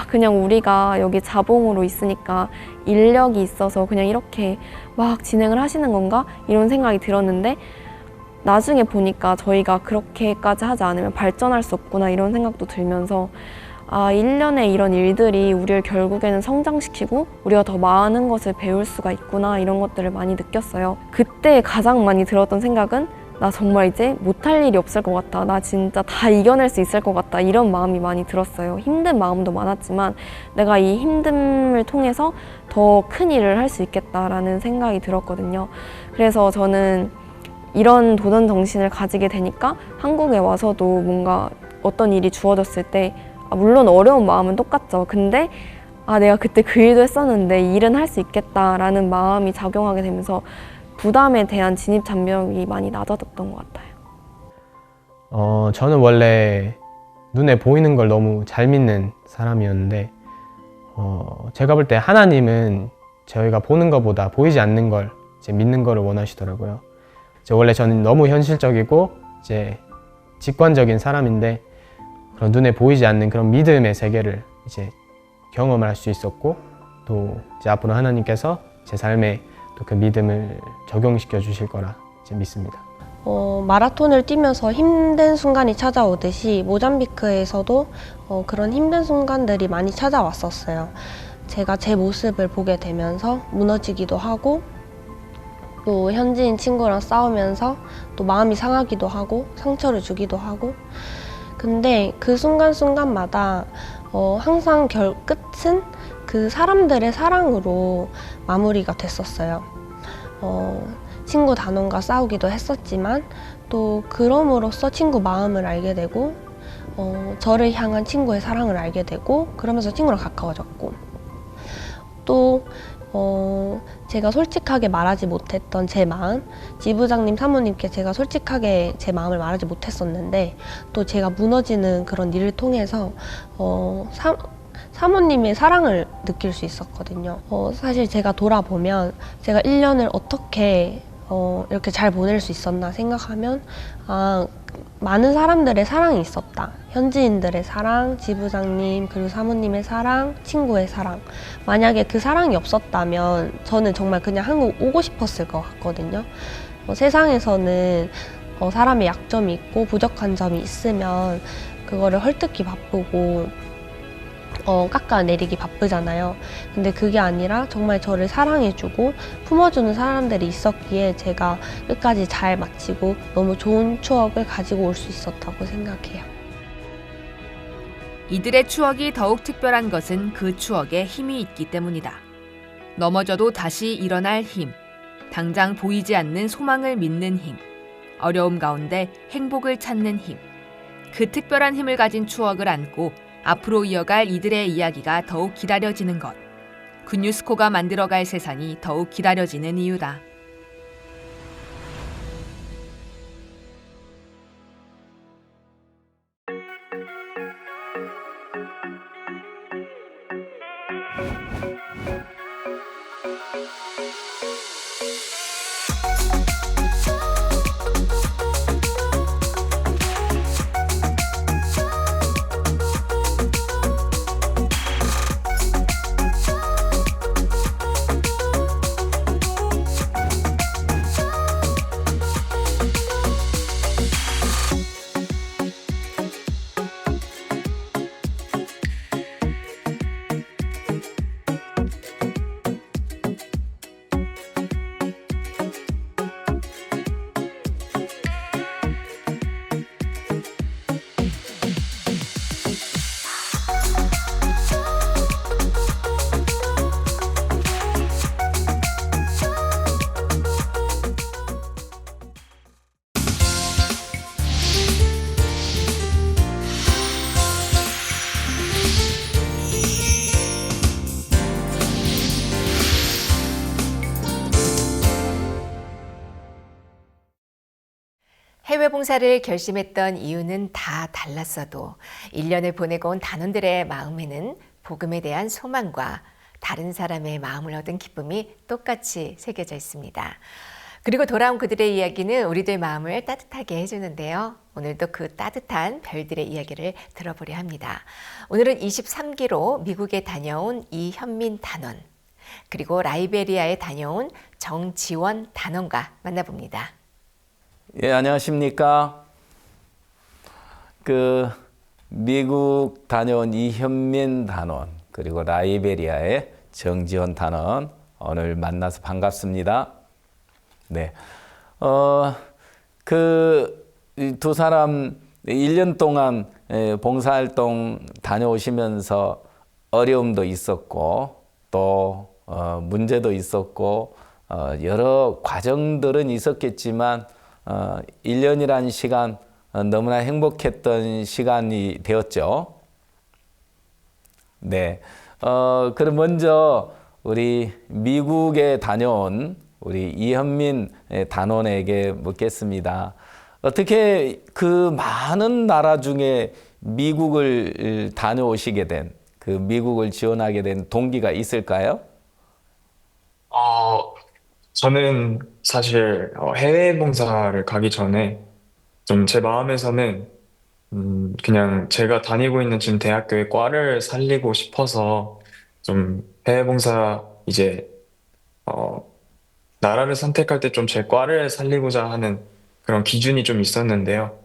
그냥 우리가 여기 자봉으로 있으니까 인력이 있어서 그냥 이렇게 막 진행을 하시는 건가? 이런 생각이 들었는데, 나중에 보니까 저희가 그렇게까지 하지 않으면 발전할 수 없구나 이런 생각도 들면서 1년의 이런 일들이 우리를 결국에는 성장시키고 우리가 더 많은 것을 배울 수가 있구나 이런 것들을 많이 느꼈어요. 그때 가장 많이 들었던 생각은 나 정말 이제 못할 일이 없을 것 같다. 나 진짜 다 이겨낼 수 있을 것 같다. 이런 마음이 많이 들었어요. 힘든 마음도 많았지만 내가 이 힘듦을 통해서 더 큰 일을 할 수 있겠다라는 생각이 들었거든요. 그래서 저는 이런 도전 정신을 가지게 되니까 한국에 와서도 뭔가 어떤 일이 주어졌을 때 물론 어려운 마음은 똑같죠. 근데 내가 그때 그 일도 했었는데 일은 할 수 있겠다라는 마음이 작용하게 되면서 부담에 대한 진입 장벽이 많이 낮아졌던 것 같아요. 저는 원래 눈에 보이는 걸 너무 잘 믿는 사람이었는데 제가 볼 때 하나님은 저희가 보는 것보다 보이지 않는 걸 이제 믿는 거를 원하시더라고요. 원래 저는 너무 현실적이고 이제 직관적인 사람인데 그런 눈에 보이지 않는 그런 믿음의 세계를 이제 경험을 할 수 있었고, 또 이제 앞으로 하나님께서 제 삶에 또 그 믿음을 적용시켜 주실 거라 이제 믿습니다. 마라톤을 뛰면서 힘든 순간이 찾아오듯이 모잠비크에서도 그런 힘든 순간들이 많이 찾아왔었어요. 제가 제 모습을 보게 되면서 무너지기도 하고, 또 현지인 친구랑 싸우면서 또 마음이 상하기도 하고 상처를 주기도 하고, 근데 그 순간순간마다 항상 끝은 그 사람들의 사랑으로 마무리가 됐었어요. 친구 단원과 싸우기도 했었지만 또 그럼으로써 친구 마음을 알게 되고 저를 향한 친구의 사랑을 알게 되고, 그러면서 친구랑 가까워졌고, 또 제가 솔직하게 말하지 못했던 제 마음, 지부장님 사모님께 제가 솔직하게 제 마음을 말하지 못했었는데 또 제가 무너지는 그런 일을 통해서 사모님의 사랑을 느낄 수 있었거든요. 사실 제가 돌아보면 제가 1년을 어떻게 이렇게 잘 보낼 수 있었나 생각하면 많은 사람들의 사랑이 있었다. 현지인들의 사랑, 지부장님, 그리고 사모님의 사랑, 친구의 사랑. 만약에 그 사랑이 없었다면 저는 정말 그냥 한국 오고 싶었을 것 같거든요. 세상에서는 사람의 약점이 있고 부족한 점이 있으면 그거를 헐뜯기 바쁘고 깎아내리기 바쁘잖아요. 근데 그게 아니라 정말 저를 사랑해주고 품어주는 사람들이 있었기에 제가 끝까지 잘 마치고 너무 좋은 추억을 가지고 올 수 있었다고 생각해요. 이들의 추억이 더욱 특별한 것은 그 추억에 힘이 있기 때문이다. 넘어져도 다시 일어날 힘, 당장 보이지 않는 소망을 믿는 힘, 어려움 가운데 행복을 찾는 힘. 그 특별한 힘을 가진 추억을 안고 앞으로 이어갈 이들의 이야기가 더욱 기다려지는 것. 굿뉴스코가 만들어갈 세상이 더욱 기다려지는 이유다. 해외 봉사를 결심했던 이유는 다 달랐어도 1년을 보내고 온 단원들의 마음에는 복음에 대한 소망과 다른 사람의 마음을 얻은 기쁨이 똑같이 새겨져 있습니다. 그리고 돌아온 그들의 이야기는 우리들 마음을 따뜻하게 해주는데요. 오늘도 그 따뜻한 별들의 이야기를 들어보려 합니다. 오늘은 23기로 미국에 다녀온 이현민 단원, 그리고 라이베리아에 다녀온 정지원 단원과 만나봅니다. 예, 안녕하십니까. 미국 다녀온 이현민 단원, 그리고 라이베리아의 정지원 단원, 오늘 만나서 반갑습니다. 네. 두 사람 1년 동안 봉사활동 다녀오시면서 어려움도 있었고, 또, 문제도 있었고, 여러 과정들은 있었겠지만, 1년이라는 시간, 너무나 행복했던 시간이 되었죠. 네. 그럼 먼저 우리 미국에 다녀온 우리 이현민 단원에게 묻겠습니다. 어떻게 그 많은 나라 중에 미국을 다녀오시게 된, 그 미국을 지원하게 된 동기가 있을까요? 저는 사실 해외 봉사를 가기 전에 좀 제 마음에서는 그냥 제가 다니고 있는 지금 대학교의 과를 살리고 싶어서 좀 해외 봉사 이제 어, 나라를 선택할 때 좀 제 과를 살리고자 하는 그런 기준이 좀 있었는데요.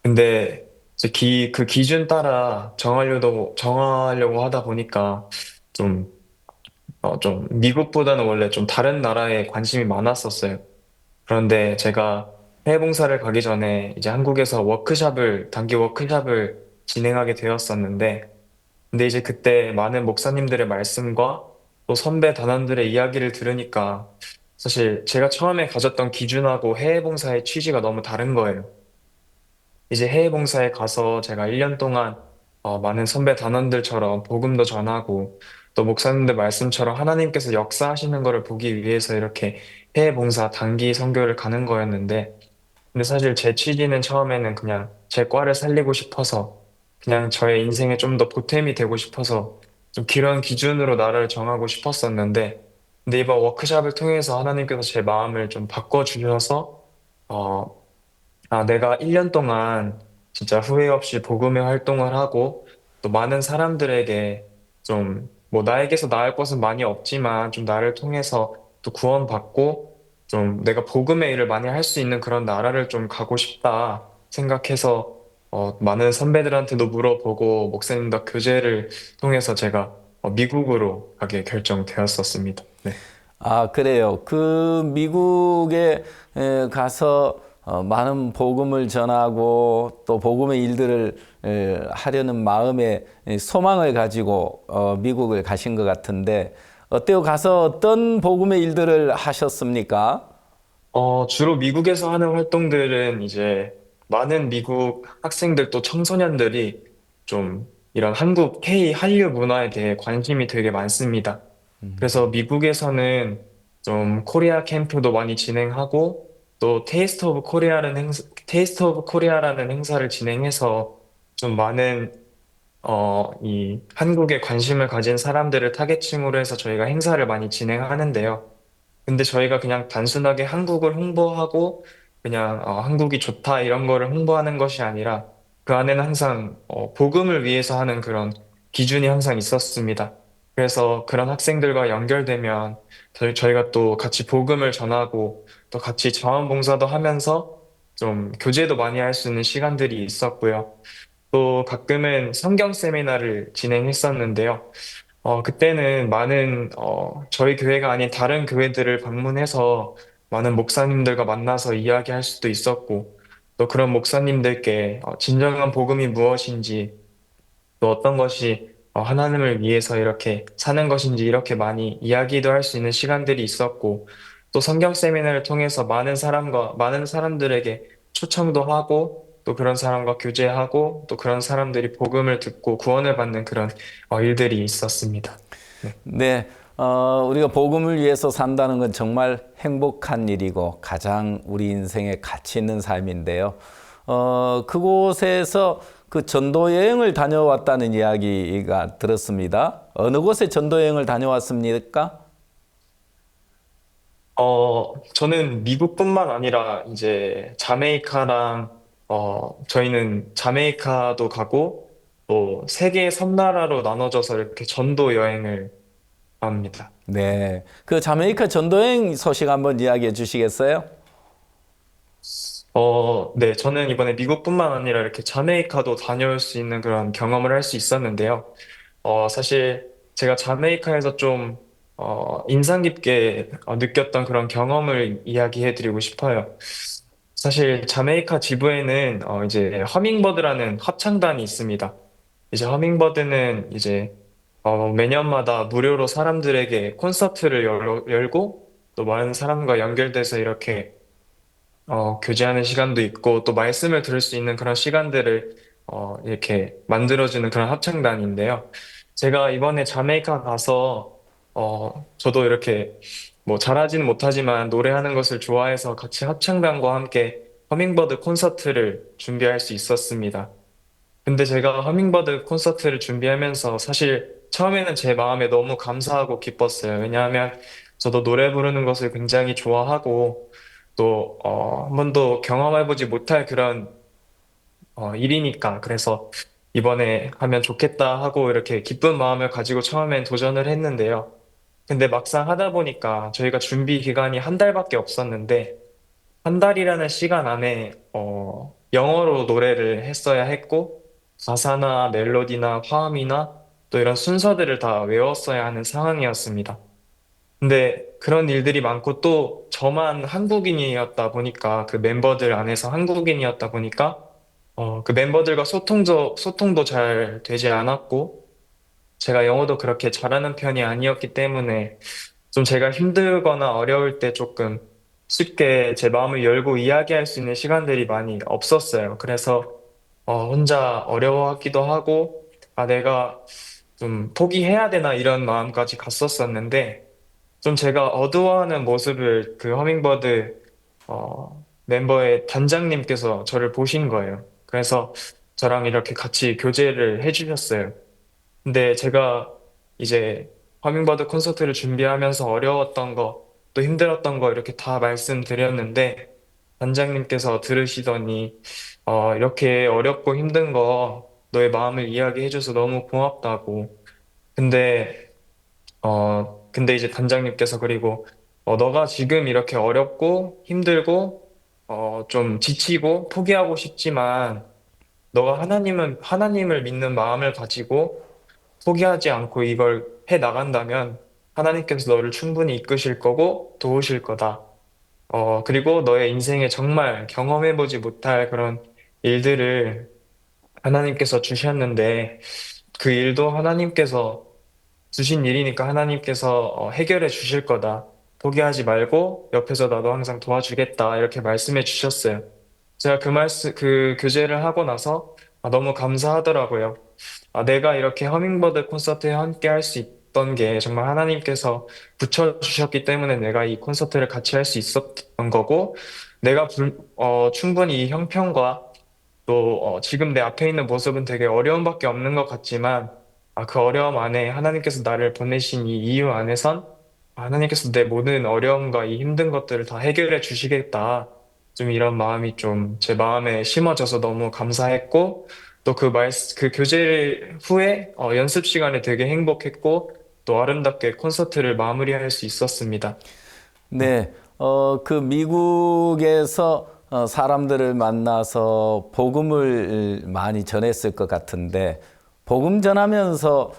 근데 이제 그 기준 따라 정하려고 하다 보니까 좀 좀 미국보다는 원래 좀 다른 나라에 관심이 많았었어요. 그런데 제가 해외 봉사를 가기 전에 이제 한국에서 단기 워크샵을 진행하게 되었었는데, 근데 이제 그때 많은 목사님들의 말씀과 또 선배 단원들의 이야기를 들으니까 사실 제가 처음에 가졌던 기준하고 해외 봉사의 취지가 너무 다른 거예요. 이제 해외 봉사에 가서 제가 1년 동안 많은 선배 단원들처럼 복음도 전하고 또 목사님들 말씀처럼 하나님께서 역사하시는 것을 보기 위해서 이렇게 해외 봉사 단기 선교를 가는 거였는데, 근데 사실 제 취지는 처음에는 그냥 제 과를 살리고 싶어서 그냥 저의 인생에 좀 더 보탬이 되고 싶어서 좀 그런 기준으로 나를 정하고 싶었었는데, 근데 이번 워크숍을 통해서 하나님께서 제 마음을 좀 바꿔주셔서 어, 내가 1년 동안 진짜 후회 없이 복음의 활동을 하고 또 많은 사람들에게 좀 뭐 나에게서 나을 것은 많이 없지만 좀 나를 통해서 또 구원받고 좀 내가 복음의 일을 많이 할 수 있는 그런 나라를 좀 가고 싶다 생각해서 많은 선배들한테도 물어보고 목사님과 교제를 통해서 제가 미국으로 가게 결정되었었습니다. 네. 아, 그래요. 그 미국에 가서 많은 복음을 전하고 또 복음의 일들을 하려는 마음의 소망을 가지고 미국을 가신 것 같은데 어때요? 가서 어떤 복음의 일들을 하셨습니까? 주로 미국에서 하는 활동들은 이제 많은 미국 학생들 또 청소년들이 좀 이런 한국 K 한류 문화에 대해 관심이 되게 많습니다. 그래서 미국에서는 좀 코리아 캠프도 많이 진행하고 또 테이스트 오브 코리아라는 행사를 진행해서 좀 많은 이 한국에 관심을 가진 사람들을 타겟층으로 해서 저희가 행사를 많이 진행하는데요. 근데 저희가 그냥 단순하게 한국을 홍보하고 그냥 한국이 좋다 이런 거를 홍보하는 것이 아니라 그 안에는 항상 복음을 위해서 하는 그런 기준이 항상 있었습니다. 그래서 그런 학생들과 연결되면 저희가 또 같이 복음을 전하고 또 같이 자원봉사도 하면서 좀 교제도 많이 할 수 있는 시간들이 있었고요. 또 가끔은 성경 세미나를 진행했었는데요. 그때는 저희 교회가 아닌 다른 교회들을 방문해서 많은 목사님들과 만나서 이야기할 수도 있었고, 또 그런 목사님들께 진정한 복음이 무엇인지, 또 어떤 것이 하나님을 위해서 이렇게 사는 것인지 이렇게 많이 이야기도 할 수 있는 시간들이 있었고, 또 성경 세미나를 통해서 많은 사람들에게 초청도 하고, 또 그런 사람과 교제하고, 또 그런 사람들이 복음을 듣고 구원을 받는 그런 일들이 있었습니다. 네. 네, 우리가 복음을 위해서 산다는 건 정말 행복한 일이고 가장 우리 인생에 가치 있는 삶인데요. 그곳에서 그 전도 여행을 다녀왔다는 이야기가 들었습니다. 어느 곳에 전도 여행을 다녀왔습니까? 저는 미국뿐만 아니라 이제 저희는 자메이카도 가고 또 세계 섬나라로 나눠져서 이렇게 전도 여행을 합니다. 네, 그 자메이카 전도 여행 소식 한번 이야기해 주시겠어요? 네, 저는 이번에 미국뿐만 아니라 이렇게 자메이카도 다녀올 수 있는 그런 경험을 할 수 있었는데요. 사실 제가 자메이카에서 좀 인상 깊게 느꼈던 그런 경험을 이야기해 드리고 싶어요. 사실 자메이카 지부에는 이제 허밍버드라는 합창단이 있습니다. 이제 허밍버드는 이제 매년마다 무료로 사람들에게 콘서트를 열고 또 많은 사람과 연결돼서 이렇게 교제하는 시간도 있고 또 말씀을 들을 수 있는 그런 시간들을 이렇게 만들어주는 그런 합창단인데요. 제가 이번에 자메이카 가서 저도 이렇게 뭐 잘하지는 못하지만 노래하는 것을 좋아해서 같이 합창단과 함께 허밍버드 콘서트를 준비할 수 있었습니다. 근데 제가 허밍버드 콘서트를 준비하면서 사실 처음에는 제 마음에 너무 감사하고 기뻤어요. 왜냐하면 저도 노래 부르는 것을 굉장히 좋아하고 또 한 번도 경험해보지 못할 그런 일이니까 그래서 이번에 하면 좋겠다 하고 이렇게 기쁜 마음을 가지고 처음엔 도전을 했는데요. 근데 막상 하다 보니까 저희가 준비 기간이 한 달밖에 없었는데 한 달이라는 시간 안에 영어로 노래를 했어야 했고 가사나 멜로디나 화음이나 또 이런 순서들을 다 외웠어야 하는 상황이었습니다. 근데 그런 일들이 많고 또 저만 한국인이었다 보니까 그 멤버들 안에서 한국인이었다 보니까 그 멤버들과 소통도 잘 되지 않았고 제가 영어도 그렇게 잘하는 편이 아니었기 때문에 좀 제가 힘들거나 어려울 때 조금 쉽게 제 마음을 열고 이야기할 수 있는 시간들이 많이 없었어요. 그래서 혼자 어려워하기도 하고 내가 좀 포기해야 되나 이런 마음까지 갔었었는데 좀 제가 어두워하는 모습을 그 허밍버드 멤버의 단장님께서 저를 보신 거예요. 그래서 저랑 이렇게 같이 교제를 해주셨어요. 근데 제가 이제 허밍버드 콘서트를 준비하면서 어려웠던 거, 또 힘들었던 거 이렇게 다 말씀드렸는데 단장님께서 들으시더니 이렇게 어렵고 힘든 거 너의 마음을 이야기해줘서 너무 고맙다고. 근데 근데 이제 단장님께서 그리고 너가 지금 이렇게 어렵고 힘들고 좀 지치고 포기하고 싶지만 너가 하나님을 믿는 마음을 가지고 포기하지 않고 이걸 해 나간다면 하나님께서 너를 충분히 이끄실 거고 도우실 거다. 그리고 너의 인생에 정말 경험해보지 못할 그런 일들을 하나님께서 주셨는데 그 일도 하나님께서 주신 일이니까 하나님께서 해결해 주실 거다. 포기하지 말고 옆에서 나도 항상 도와주겠다. 이렇게 말씀해 주셨어요. 제가 그 교제를 하고 나서 너무 감사하더라고요. 내가 이렇게 허밍버드 콘서트에 함께 할 수 있던 게 정말 하나님께서 붙여주셨기 때문에 내가 이 콘서트를 같이 할 수 있었던 거고, 내가 충분히 이 형편과 또 지금 내 앞에 있는 모습은 되게 어려움밖에 없는 것 같지만 그 어려움 안에 하나님께서 나를 보내신 이 이유 안에선 하나님께서 내 모든 어려움과 이 힘든 것들을 다 해결해 주시겠다. 좀 이런 마음이 좀 제 마음에 심어져서 너무 감사했고 또 그 교제 후에 연습 시간에 되게 행복했고 또 아름답게 콘서트를 마무리할 수 있었습니다. 네, 그 미국에서 사람들을 만나서 복음을 많이 전했을 것 같은데, 복음 전하면서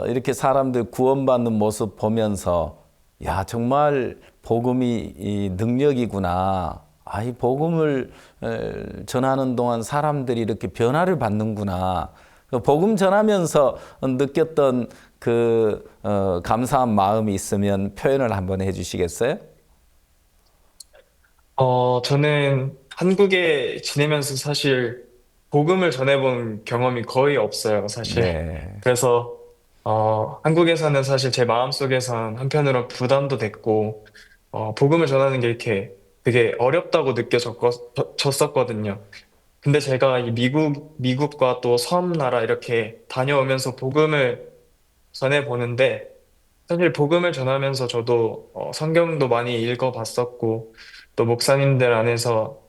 이렇게 사람들 구원받는 모습 보면서, 야, 정말 복음이 이 능력이구나. 이 복음을 전하는 동안 사람들이 이렇게 변화를 받는구나. 그 복음 전하면서 느꼈던 그 감사한 마음이 있으면 표현을 한번 해주시겠어요? 저는 한국에 지내면서 사실 복음을 전해본 경험이 거의 없어요, 사실. 네. 그래서, 한국에서는 사실 제 마음속에선 한편으로 부담도 됐고, 복음을 전하는 게 이렇게 되게 어렵다고 느껴졌었거든요. 근데 제가 이 미국과 또 섬나라 이렇게 다녀오면서 복음을 전해보는데, 사실 복음을 전하면서 저도 성경도 많이 읽어봤었고 또 목사님들께서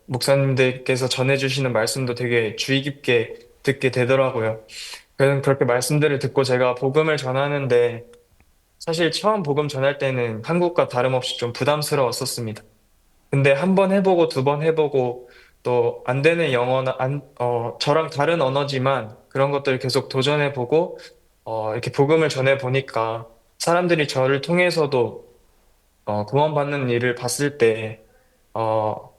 전해주시는 말씀도 되게 주의 깊게 듣게 되더라고요. 그래서 그렇게 말씀들을 듣고 제가 복음을 전하는데 사실 처음 복음 전할 때는 한국과 다름없이 좀 부담스러웠었습니다. 근데 한 번 해보고 두 번 해보고 또 안 되는 영어나 저랑 다른 언어지만 그런 것들을 계속 도전해보고 이렇게 복음을 전해보니까 사람들이 저를 통해서도 구원받는 일을 봤을 때 어,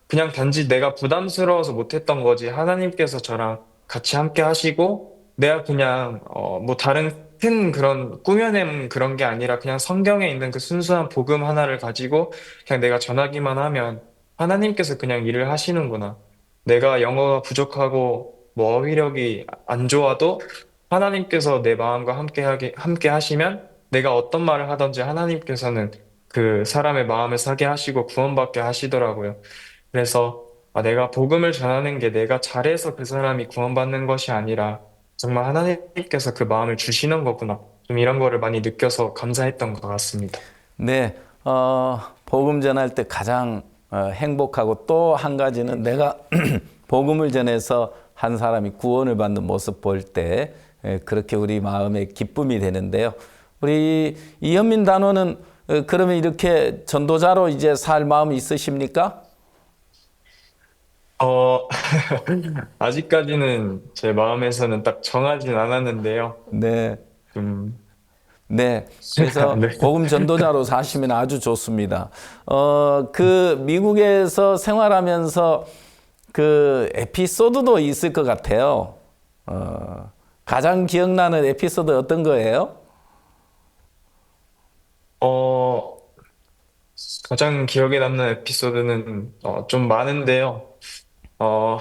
그냥 단지 내가 부담스러워서 못했던 거지 하나님께서 저랑 같이 함께 하시고 내가 그냥 뭐 다른 큰 그런 꾸며낸 그런 게 아니라 그냥 성경에 있는 그 순수한 복음 하나를 가지고 그냥 내가 전하기만 하면 하나님께서 그냥 일을 하시는구나. 내가 영어가 부족하고 뭐 어휘력이 안 좋아도 하나님께서 내 마음과 함께 하시면 내가 어떤 말을 하든지 하나님께서는 그 사람의 마음을 사게 하시고 구원받게 하시더라고요. 그래서 내가 복음을 전하는 게 내가 잘해서 그 사람이 구원받는 것이 아니라 정말 하나님께서 그 마음을 주시는 거구나. 좀 이런 거를 많이 느껴서 감사했던 것 같습니다. 네, 복음 전할 때 가장 행복하고 또 한 가지는 내가 복음을 전해서 한 사람이 구원을 받는 모습 볼 때 그렇게 우리 마음에 기쁨이 되는데요. 우리 이현민 단원은 그러면 이렇게 전도자로 이제 살 마음이 있으십니까? 어, 아직까지는 제 마음에서는 딱 정하진 않았는데요. 네. 좀, 네. 그래서 네. 복음 전도자로 사시면 아주 좋습니다. 그 미국에서 생활하면서 그 에피소드도 있을 것 같아요. 가장 기억나는 에피소드 어떤 거예요? 어, 가장 기억에 남는 에피소드는 좀 많은데요. 어,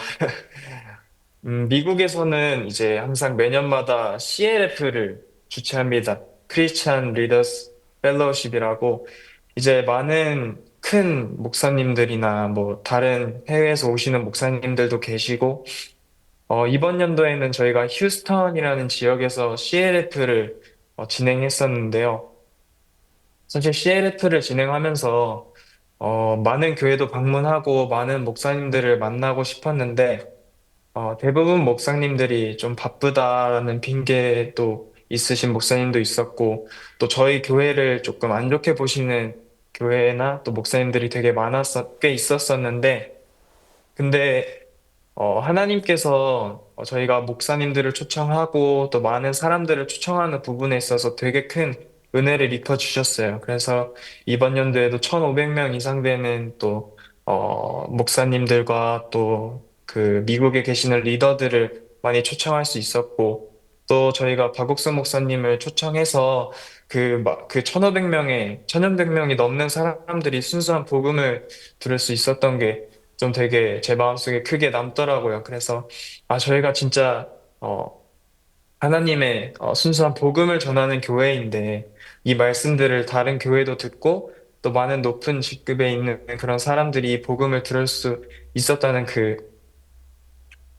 미국에서는 이제 항상 매년마다 CLF를 주최합니다. 크리스찬 리더스 펠로우십이라고 이제 많은 큰 목사님들이나 뭐 다른 해외에서 오시는 목사님들도 계시고 이번 연도에는 저희가 휴스턴이라는 지역에서 CLF를 진행했었는데요. 사실 CLF를 진행하면서 많은 교회도 방문하고 많은 목사님들을 만나고 싶었는데 대부분 목사님들이 좀 바쁘다는 핑계도 있으신 목사님도 있었고, 또 저희 교회를 조금 안 좋게 보시는 교회나 또 목사님들이 되게 꽤 있었었는데, 근데 하나님께서 저희가 목사님들을 초청하고 또 많은 사람들을 초청하는 부분에 있어서 되게 큰 은혜를 입혀 주셨어요. 그래서 이번 연도에도 1,500명 이상 되는 또 목사님들과 또 그 미국에 계시는 리더들을 많이 초청할 수 있었고, 또 저희가 박옥수 목사님을 초청해서 그 1,500명이 넘는 사람들이 순수한 복음을 들을 수 있었던 게 좀 되게 제 마음속에 크게 남더라고요. 그래서 저희가 진짜 하나님의 순수한 복음을 전하는 교회인데 이 말씀들을 다른 교회도 듣고 또 많은 높은 직급에 있는 그런 사람들이 복음을 들을 수 있었다는 그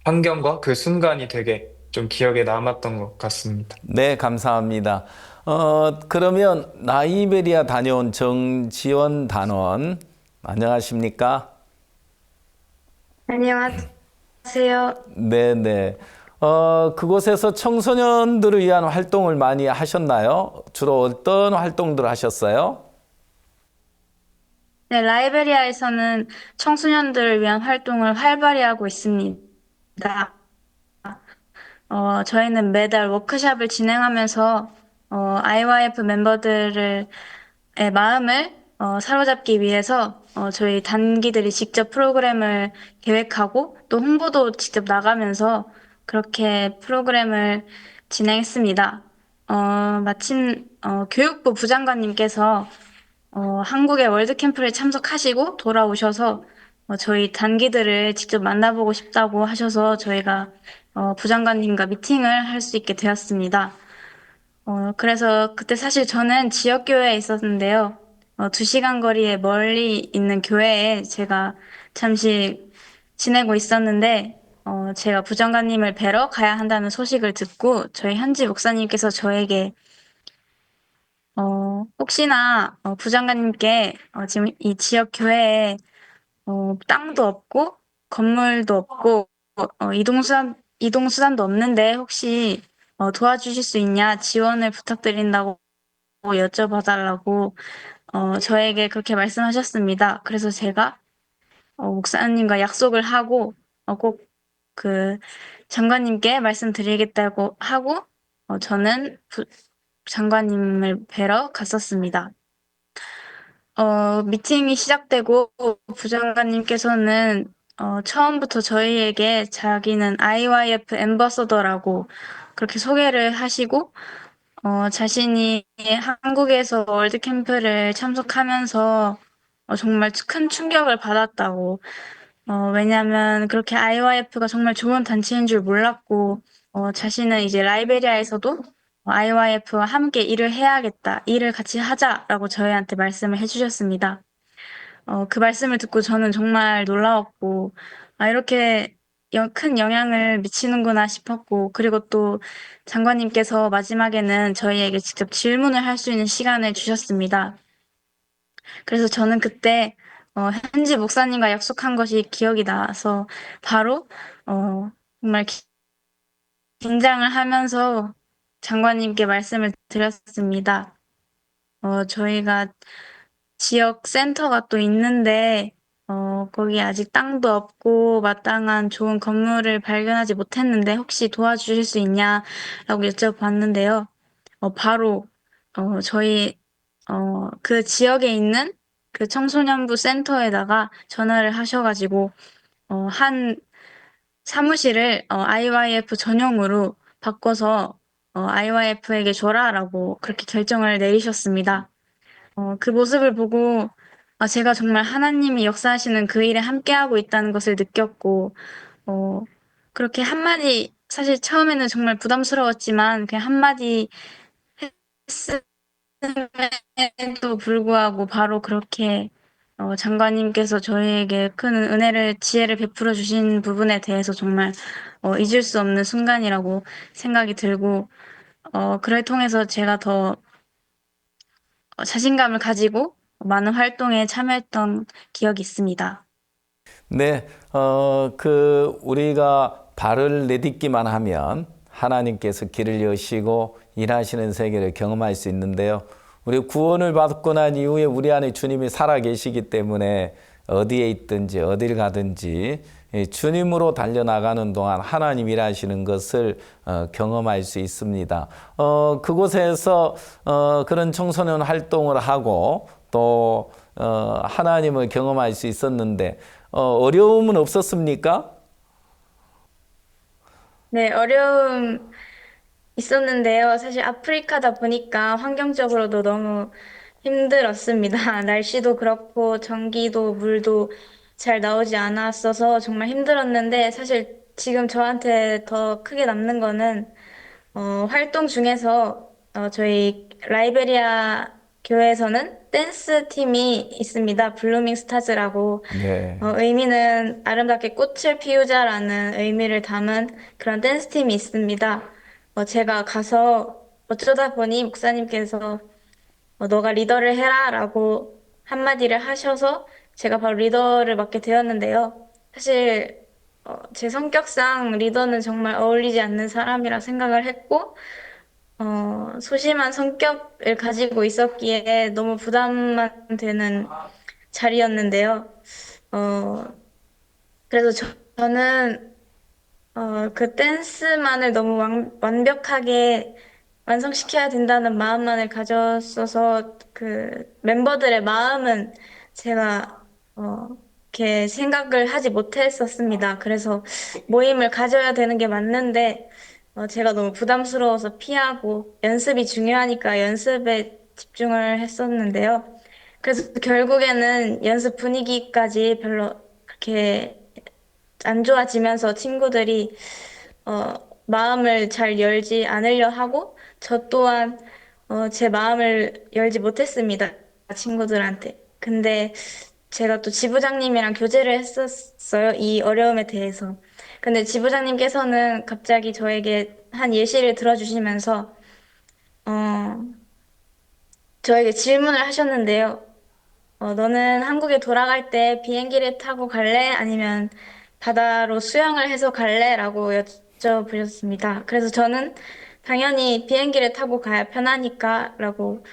환경과 그 순간이 되게 좀 기억에 남았던 것 같습니다. 네, 감사합니다. 그러면 라이베리아 다녀온 정지원 단원, 안녕하십니까? 안녕하세요. 네네. 그곳에서 청소년들을 위한 활동을 많이 하셨나요? 주로 어떤 활동들을 하셨어요? 네, 라이베리아에서는 청소년들을 위한 활동을 활발히 하고 있습니다. 저희는 매달 워크숍을 진행하면서 IYF 멤버들의 마음을 사로잡기 위해서 저희 단기들이 직접 프로그램을 계획하고 또 홍보도 직접 나가면서 그렇게 프로그램을 진행했습니다. 마침 교육부 부장관님께서 한국의 월드캠프를 참석하시고 돌아오셔서 저희 단기들을 직접 만나보고 싶다고 하셔서 저희가 부장관님과 미팅을 할 수 있게 되었습니다. 그래서 그때 사실 저는 지역교회에 있었는데요. 2시간 거리에 멀리 있는 교회에 제가 잠시 지내고 있었는데, 제가 부장관님을 뵈러 가야 한다는 소식을 듣고 저희 현지 목사님께서 저에게 혹시나 부장관님께 지금 이 지역 교회에 땅도 없고 건물도 없고 이동수단도 없는데 혹시 도와주실 수 있냐 지원을 부탁드린다고 여쭤봐달라고 저에게 그렇게 말씀하셨습니다. 그래서 제가 목사님과 약속을 하고 꼭 그 장관님께 말씀드리겠다고 하고 저는 장관님을 뵈러 갔었습니다. 미팅이 시작되고 부장관님께서는 처음부터 저희에게 자기는 IYF 앰버서더라고 그렇게 소개를 하시고 자신이 한국에서 월드캠프를 참석하면서 정말 큰 충격을 받았다고 왜냐면 그렇게 IYF가 정말 좋은 단체인 줄 몰랐고 자신은 이제 라이베리아에서도 IYF와 함께 일을 해야겠다, 일을 같이 하자라고 저희한테 말씀을 해주셨습니다. 그 말씀을 듣고 저는 정말 놀라웠고, 이렇게 큰 영향을 미치는구나 싶었고, 그리고 또 장관님께서 마지막에는 저희에게 직접 질문을 할 수 있는 시간을 주셨습니다. 그래서 저는 그때 현지 목사님과 약속한 것이 기억이 나서 바로 정말 긴장을 하면서 장관님께 말씀을 드렸습니다. 저희가 지역 센터가 또 있는데, 거기 아직 땅도 없고 마땅한 좋은 건물을 발견하지 못했는데 혹시 도와주실 수 있냐라고 여쭤봤는데요. 바로, 저희, 그 지역에 있는 그 청소년부 센터에다가 전화를 하셔가지고, 한 사무실을 IYF 전용으로 바꿔서 IYF에게 줘라라고 그렇게 결정을 내리셨습니다. 그 모습을 보고 제가 정말 하나님이 역사하시는 그 일에 함께하고 있다는 것을 느꼈고 그렇게 한마디 사실 처음에는 정말 부담스러웠지만 그냥 한마디 했음에도 불구하고 바로 그렇게 장관님께서 저희에게 큰 은혜를 지혜를 베풀어 주신 부분에 대해서 정말 잊을 수 없는 순간이라고 생각이 들고 그를 통해서 제가 더 자신감을 가지고 많은 활동에 참여했던 기억이 있습니다. 네, 우리가 발을 내딛기만 하면 하나님께서 길을 여시고 일하시는 세계를 경험할 수 있는데요. 우리 구원을 받고 난 이후에 우리 안에 주님이 살아 계시기 때문에 어디에 있든지 어딜 가든지 주님으로 달려나가는 동안 하나님 일하시는 것을 경험할 수 있습니다. 그곳에서 그런 청소년 활동을 하고 또 하나님을 경험할 수 있었는데 어려움은 없었습니까? 네, 어려움 있었는데요. 사실 아프리카다 보니까 환경적으로도 너무 힘들었습니다. 날씨도 그렇고 전기도 물도 잘 나오지 않았어서 정말 힘들었는데 사실 지금 저한테 더 크게 남는 거는 활동 중에서 저희 라이베리아 교회에서는 댄스 팀이 있습니다. 블루밍 스타즈라고. 네. 의미는 아름답게 꽃을 피우자라는 의미를 담은 그런 댄스 팀이 있습니다. 제가 가서 어쩌다 보니 목사님께서 너가 리더를 해라라고 한마디를 하셔서 제가 바로 리더를 맡게 되었는데요. 사실 제 성격상 리더는 정말 어울리지 않는 사람이라 생각을 했고 소심한 성격을 가지고 있었기에 너무 부담만 되는 자리였는데요. 어, 그래서 저는 그 댄스만을 너무 완벽하게 완성시켜야 된다는 마음만을 가졌어서 그 멤버들의 마음은 제가 이렇게 생각을 하지 못했었습니다. 그래서 모임을 가져야 되는 게 맞는데 제가 너무 부담스러워서 피하고 연습이 중요하니까 연습에 집중을 했었는데요. 그래서 결국에는 연습 분위기까지 별로 그렇게 안 좋아지면서 친구들이 어, 마음을 잘 열지 않으려 하고 저 또한 제 마음을 열지 못했습니다. 친구들한테. 근데 제가 또 지부장님이랑 교제를 했었어요. 이 어려움에 대해서. 근데 지부장님께서는 갑자기 저에게 한 예시를 들어주시면서 어, 저에게 질문을 하셨는데요. 너는 한국에 돌아갈 때 비행기를 타고 갈래? 아니면 바다로 수영을 해서 갈래? 라고 여쭤보셨습니다. 그래서 저는 당연히 비행기를 타고 가야 편하니까 라고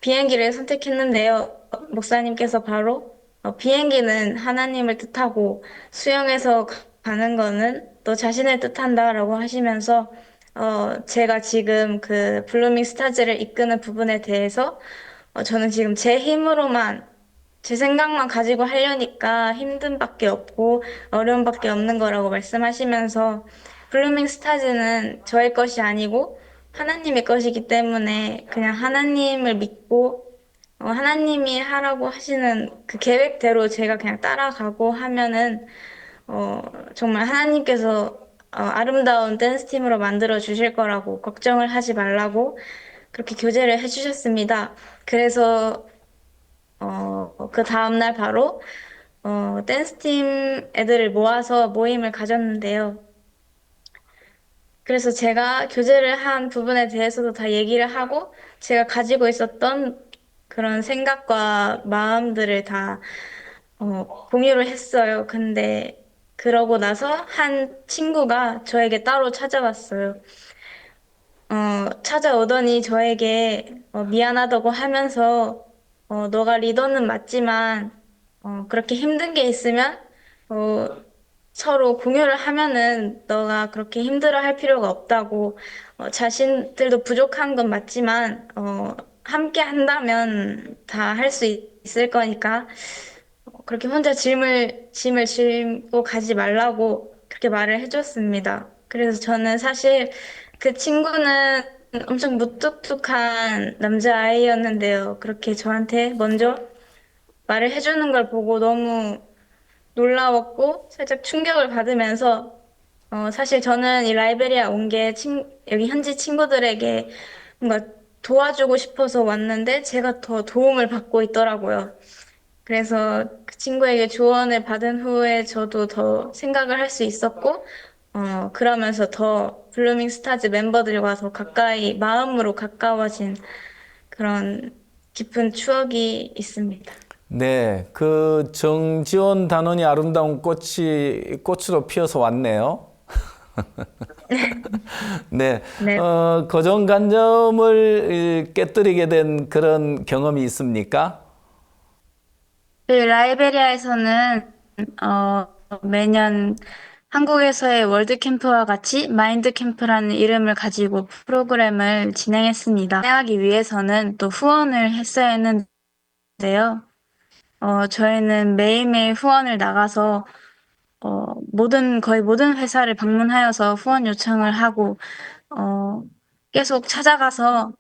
비행기를 선택했는데요. 목사님께서 바로 비행기는 하나님을 뜻하고 수영해서 가는 거는 너 자신을 뜻한다 라고 하시면서 제가 지금 그 블루밍 스타즈를 이끄는 부분에 대해서 저는 지금 제 힘으로만 제 생각만 가지고 하려니까 힘듦밖에 없고 어려움밖에 없는 거라고 말씀하시면서 블루밍 스타즈는 저의 것이 아니고 하나님의 것이기 때문에 그냥 하나님을 믿고 하나님이 하라고 하시는 그 계획대로 제가 그냥 따라가고 하면은 정말 하나님께서 아름다운 댄스 팀으로 만들어 주실 거라고 걱정을 하지 말라고 그렇게 교제를 해주셨습니다. 그래서 그 다음날 바로 댄스팀 애들을 모아서 모임을 가졌는데요. 그래서 제가 교제를 한 부분에 대해서도 다 얘기를 하고 제가 가지고 있었던 그런 생각과 마음들을 다 공유를 했어요. 근데 그러고 나서 한 친구가 저에게 따로 찾아왔어요. 찾아오더니 저에게 미안하다고 하면서 너가 리더는 맞지만 그렇게 힘든 게 있으면 어, 서로 공유를 하면은 너가 그렇게 힘들어 할 필요가 없다고 자신들도 부족한 건 맞지만 함께 한다면 다 할 수 있을 거니까 그렇게 혼자 짐을 짊고 가지 말라고 그렇게 말을 해줬습니다. 그래서 저는 사실 그 친구는 엄청 무뚝뚝한 남자아이였는데요. 그렇게 저한테 먼저 말을 해주는 걸 보고 너무 놀라웠고 살짝 충격을 받으면서 사실 저는 이 라이베리아 온 게 여기 현지 친구들에게 뭔가 도와주고 싶어서 왔는데 제가 더 도움을 받고 있더라고요. 그래서 그 친구에게 조언을 받은 후에 저도 더 생각을 할 수 있었고, 그러면서 더 블루밍 스타즈 멤버들과 더 가까이, 마음으로 가까워진 그런 깊은 추억이 있습니다. 네, 그 정지원 단원이 아름다운 꽃으로 피어서 왔네요. 네, 네. 고정관념을 깨뜨리게 된 그런 경험이 있습니까? 그 라이베리아에서는 매년 한국에서의 월드 캠프와 같이 마인드 캠프라는 이름을 가지고 프로그램을 진행했습니다. 진행하기 위해서는 또 후원을 했어야 했는데요. 저희는 매일매일 후원을 나가서 거의 모든 회사를 방문하여서 후원 요청을 하고 계속 찾아가서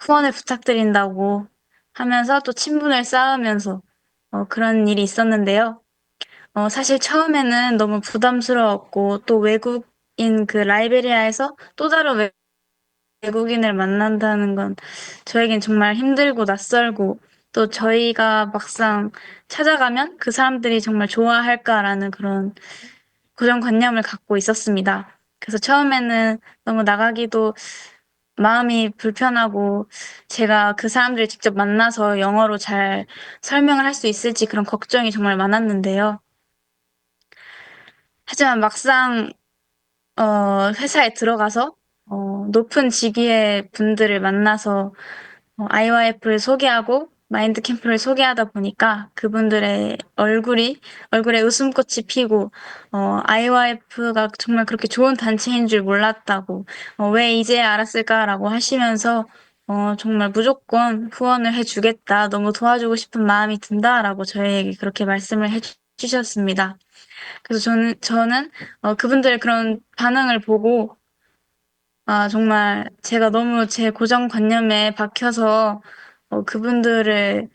후원을 부탁드린다고 하면서 또 친분을 쌓으면서 그런 일이 있었는데요. 사실 처음에는 너무 부담스러웠고 또 외국인 그 라이베리아에서 또 다른 외국인을 만난다는 건 저에겐 정말 힘들고 낯설고 또 저희가 막상 찾아가면 그 사람들이 정말 좋아할까라는 그런 고정관념을 갖고 있었습니다. 그래서 처음에는 너무 나가기도 마음이 불편하고 제가 그 사람들을 직접 만나서 영어로 잘 설명을 할 수 있을지 그런 걱정이 정말 많았는데요. 하지만 막상 회사에 들어가서 높은 직위의 분들을 만나서 IYF를 소개하고 마인드 캠프를 소개하다 보니까 그분들의 얼굴에 웃음꽃이 피고 IYF가 정말 그렇게 좋은 단체인 줄 몰랐다고 왜 이제 알았을까라고 하시면서 정말 무조건 후원을 해주겠다. 너무 도와주고 싶은 마음이 든다라고 저희에게 그렇게 말씀을 해주셨습니다. 그래서 저는 그분들의 그런 반응을 보고 아, 정말 제가 너무 제 고정관념에 박혀서 그분들을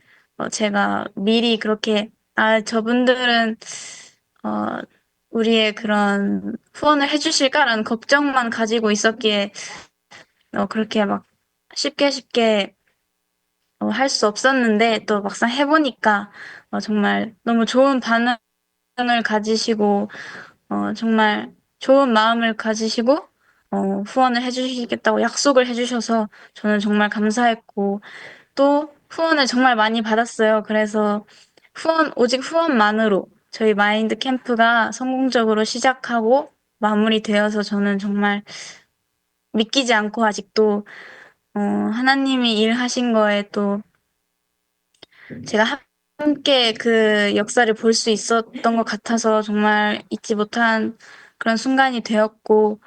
제가 미리 그렇게 저분들은 어, 우리의 그런 후원을 해주실까라는 걱정만 가지고 있었기에 그렇게 막 쉽게 할 수 없었는데 또 막상 해보니까 정말 너무 좋은 반응을 가지시고 정말 좋은 마음을 가지시고 후원을 해주시겠다고 약속을 해주셔서 저는 정말 감사했고 또 후원을 정말 많이 받았어요. 그래서 오직 후원만으로 저희 마인드 캠프가 성공적으로 시작하고 마무리되어서 저는 정말 믿기지 않고 아직도 하나님이 일하신 거에 또 제가 함께 그 역사를 볼 수 있었던 것 같아서 정말 잊지 못한 그런 순간이 되었고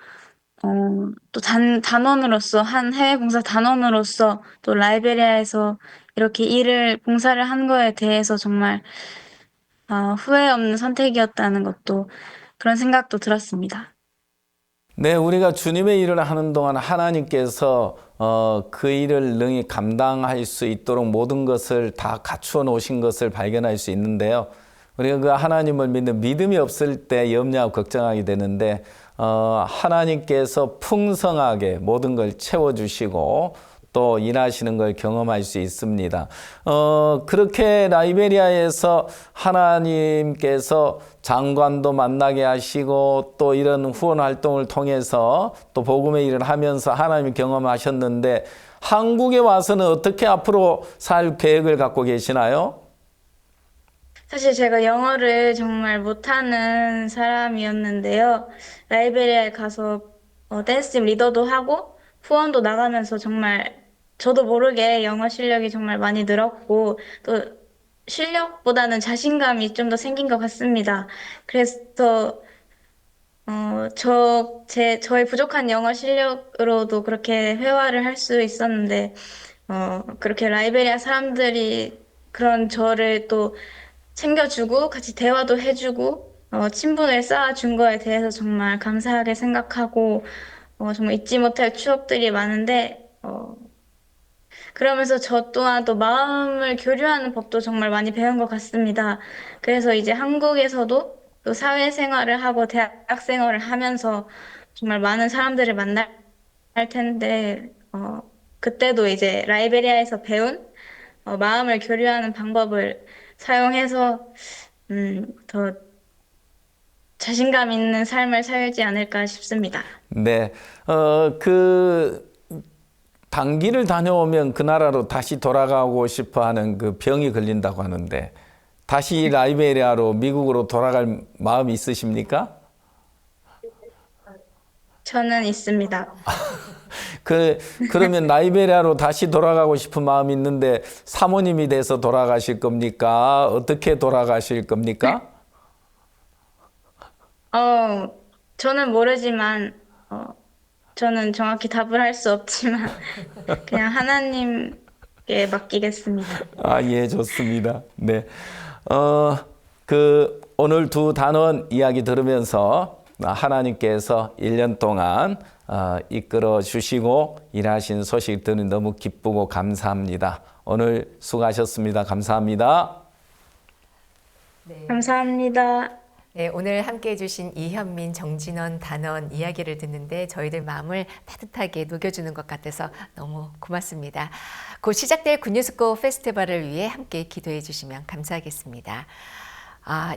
또 단원으로서 한 해외 봉사 단원으로서 또 라이베리아에서 이렇게 봉사를 한 거에 대해서 정말 후회 없는 선택이었다는 것도 그런 생각도 들었습니다. 네, 우리가 주님의 일을 하는 동안 하나님께서 그 일을 능히 감당할 수 있도록 모든 것을 다 갖추어 놓으신 것을 발견할 수 있는데요. 우리가 그 하나님을 믿는 믿음이 없을 때 염려하고 걱정하게 되는데 하나님께서 풍성하게 모든 걸 채워주시고 또 일하시는 걸 경험할 수 있습니다. 그렇게 라이베리아에서 하나님께서 장관도 만나게 하시고 또 이런 후원 활동을 통해서 또 복음의 일을 하면서 하나님을 경험하셨는데 한국에 와서는 어떻게 앞으로 살 계획을 갖고 계시나요? 사실 제가 영어를 정말 못하는 사람이었는데요. 라이베리아에 가서 댄스팀 리더도 하고 후원도 나가면서 정말 저도 모르게 영어 실력이 정말 많이 늘었고 또 실력보다는 자신감이 좀 더 생긴 것 같습니다. 그래서 저의 부족한 영어 실력으로도 그렇게 회화를 할 수 있었는데 그렇게 라이베리아 사람들이 그런 저를 또 챙겨주고 같이 대화도 해주고 친분을 쌓아준 거에 대해서 정말 감사하게 생각하고 정말 잊지 못할 추억들이 많은데 그러면서 저 또한 또 마음을 교류하는 법도 정말 많이 배운 것 같습니다. 그래서 이제 한국에서도 또 사회생활을 하고 대학생활을 하면서 정말 많은 사람들을 만날 텐데 그때도 이제 라이베리아에서 배운 마음을 교류하는 방법을 사용해서 더 자신감 있는 삶을 살지 않을까 싶습니다. 네, 단기를 다녀오면 그 나라로 다시 돌아가고 싶어 하는 그 병이 걸린다고 하는데 다시 라이베리아로 미국으로 돌아갈 마음이 있으십니까? 저는 있습니다. 그러면 라이베리아로 다시 돌아가고 싶은 마음이 있는데 사모님이 돼서 돌아가실 겁니까? 어떻게 돌아가실 겁니까? 저는 모르지만 저는 정확히 답을 할 수 없지만 그냥 하나님께 맡기겠습니다. 아, 예, 좋습니다. 네. 오늘 두 단원 이야기 들으면서 하나님께서 1년 동안 이끌어 주시고 일하신 소식 들으니 너무 기쁘고 감사합니다. 오늘 수고하셨습니다. 감사합니다. 감사합니다. 네, 오늘 함께해 주신 이현민, 정진원 단원 이야기를 듣는데 저희들 마음을 따뜻하게 녹여주는 것 같아서 너무 고맙습니다. 곧 시작될 굿뉴스고 페스티벌을 위해 함께 기도해 주시면 감사하겠습니다.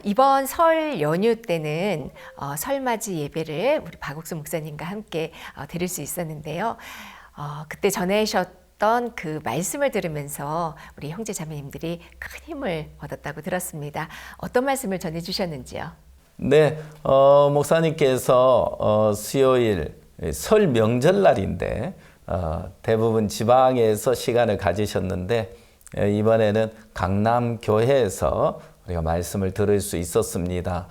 이번 설 연휴 때는 설맞이 예배를 우리 박옥수 목사님과 함께 드릴 수 있었는데요. 그때 전하셨던 그 말씀을 들으면서 우리 형제 자매님들이 큰 힘을 얻었다고 들었습니다. 어떤 말씀을 전해주셨는지요? 네, 목사님께서 수요일 설 명절날인데 대부분 지방에서 시간을 가지셨는데 이번에는 강남교회에서 우리가 말씀을 들을 수 있었습니다.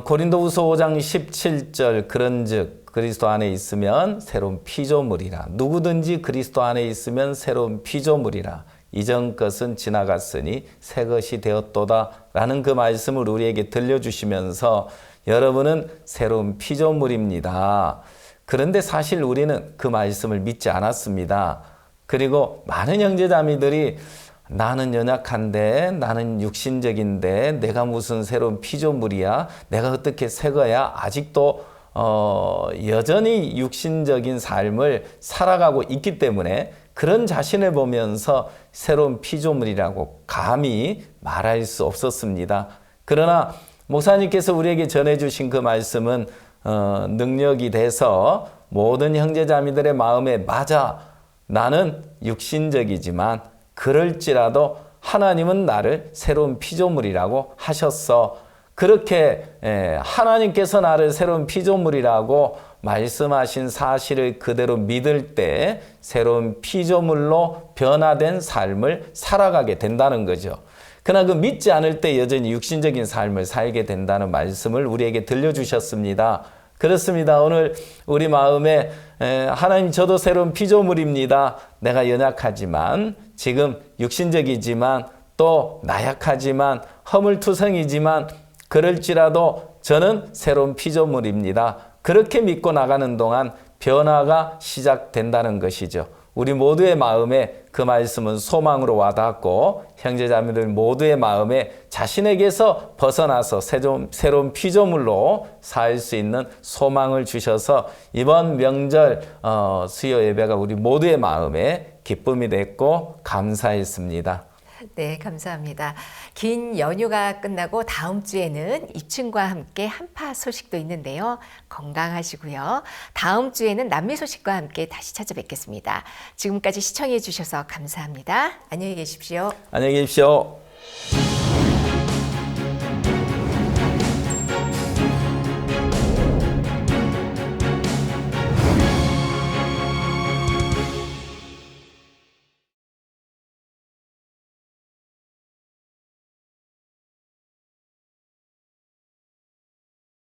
고린도후서 5장 17절 그런즉 그리스도 안에 있으면 새로운 피조물이라 누구든지 그리스도 안에 있으면 새로운 피조물이라 이전 것은 지나갔으니 새 것이 되었도다 라는 그 말씀을 우리에게 들려주시면서 여러분은 새로운 피조물입니다. 그런데 사실 우리는 그 말씀을 믿지 않았습니다. 그리고 많은 형제자매들이 나는 연약한데 나는 육신적인데 내가 무슨 새로운 피조물이야? 내가 어떻게 새 거야? 아직도 여전히 육신적인 삶을 살아가고 있기 때문에 그런 자신을 보면서 새로운 피조물이라고 감히 말할 수 없었습니다. 그러나 목사님께서 우리에게 전해주신 그 말씀은 능력이 돼서 모든 형제자매들의 마음에 맞아 나는 육신적이지만 그럴지라도 하나님은 나를 새로운 피조물이라고 하셨어. 그렇게 하나님께서 나를 새로운 피조물이라고 말씀하신 사실을 그대로 믿을 때 새로운 피조물로 변화된 삶을 살아가게 된다는 거죠. 그러나 그 믿지 않을 때 여전히 육신적인 삶을 살게 된다는 말씀을 우리에게 들려주셨습니다. 그렇습니다. 오늘 우리 마음에 하나님 저도 새로운 피조물입니다. 내가 연약하지만 지금 육신적이지만 또 나약하지만 허물투성이지만 그럴지라도 저는 새로운 피조물입니다. 그렇게 믿고 나가는 동안 변화가 시작된다는 것이죠. 우리 모두의 마음에 그 말씀은 소망으로 와닿았고 형제자매들 모두의 마음에 자신에게서 벗어나서 새로운 피조물로 살 수 있는 소망을 주셔서 이번 명절 수요 예배가 우리 모두의 마음에 기쁨이 됐고 감사했습니다. 네, 감사합니다. 긴 연휴가 끝나고 다음 주에는 입춘과 함께 한파 소식도 있는데요. 건강하시고요. 다음 주에는 남미 소식과 함께 다시 찾아뵙겠습니다. 지금까지 시청해 주셔서 감사합니다. 안녕히 계십시오. 안녕히 계십시오.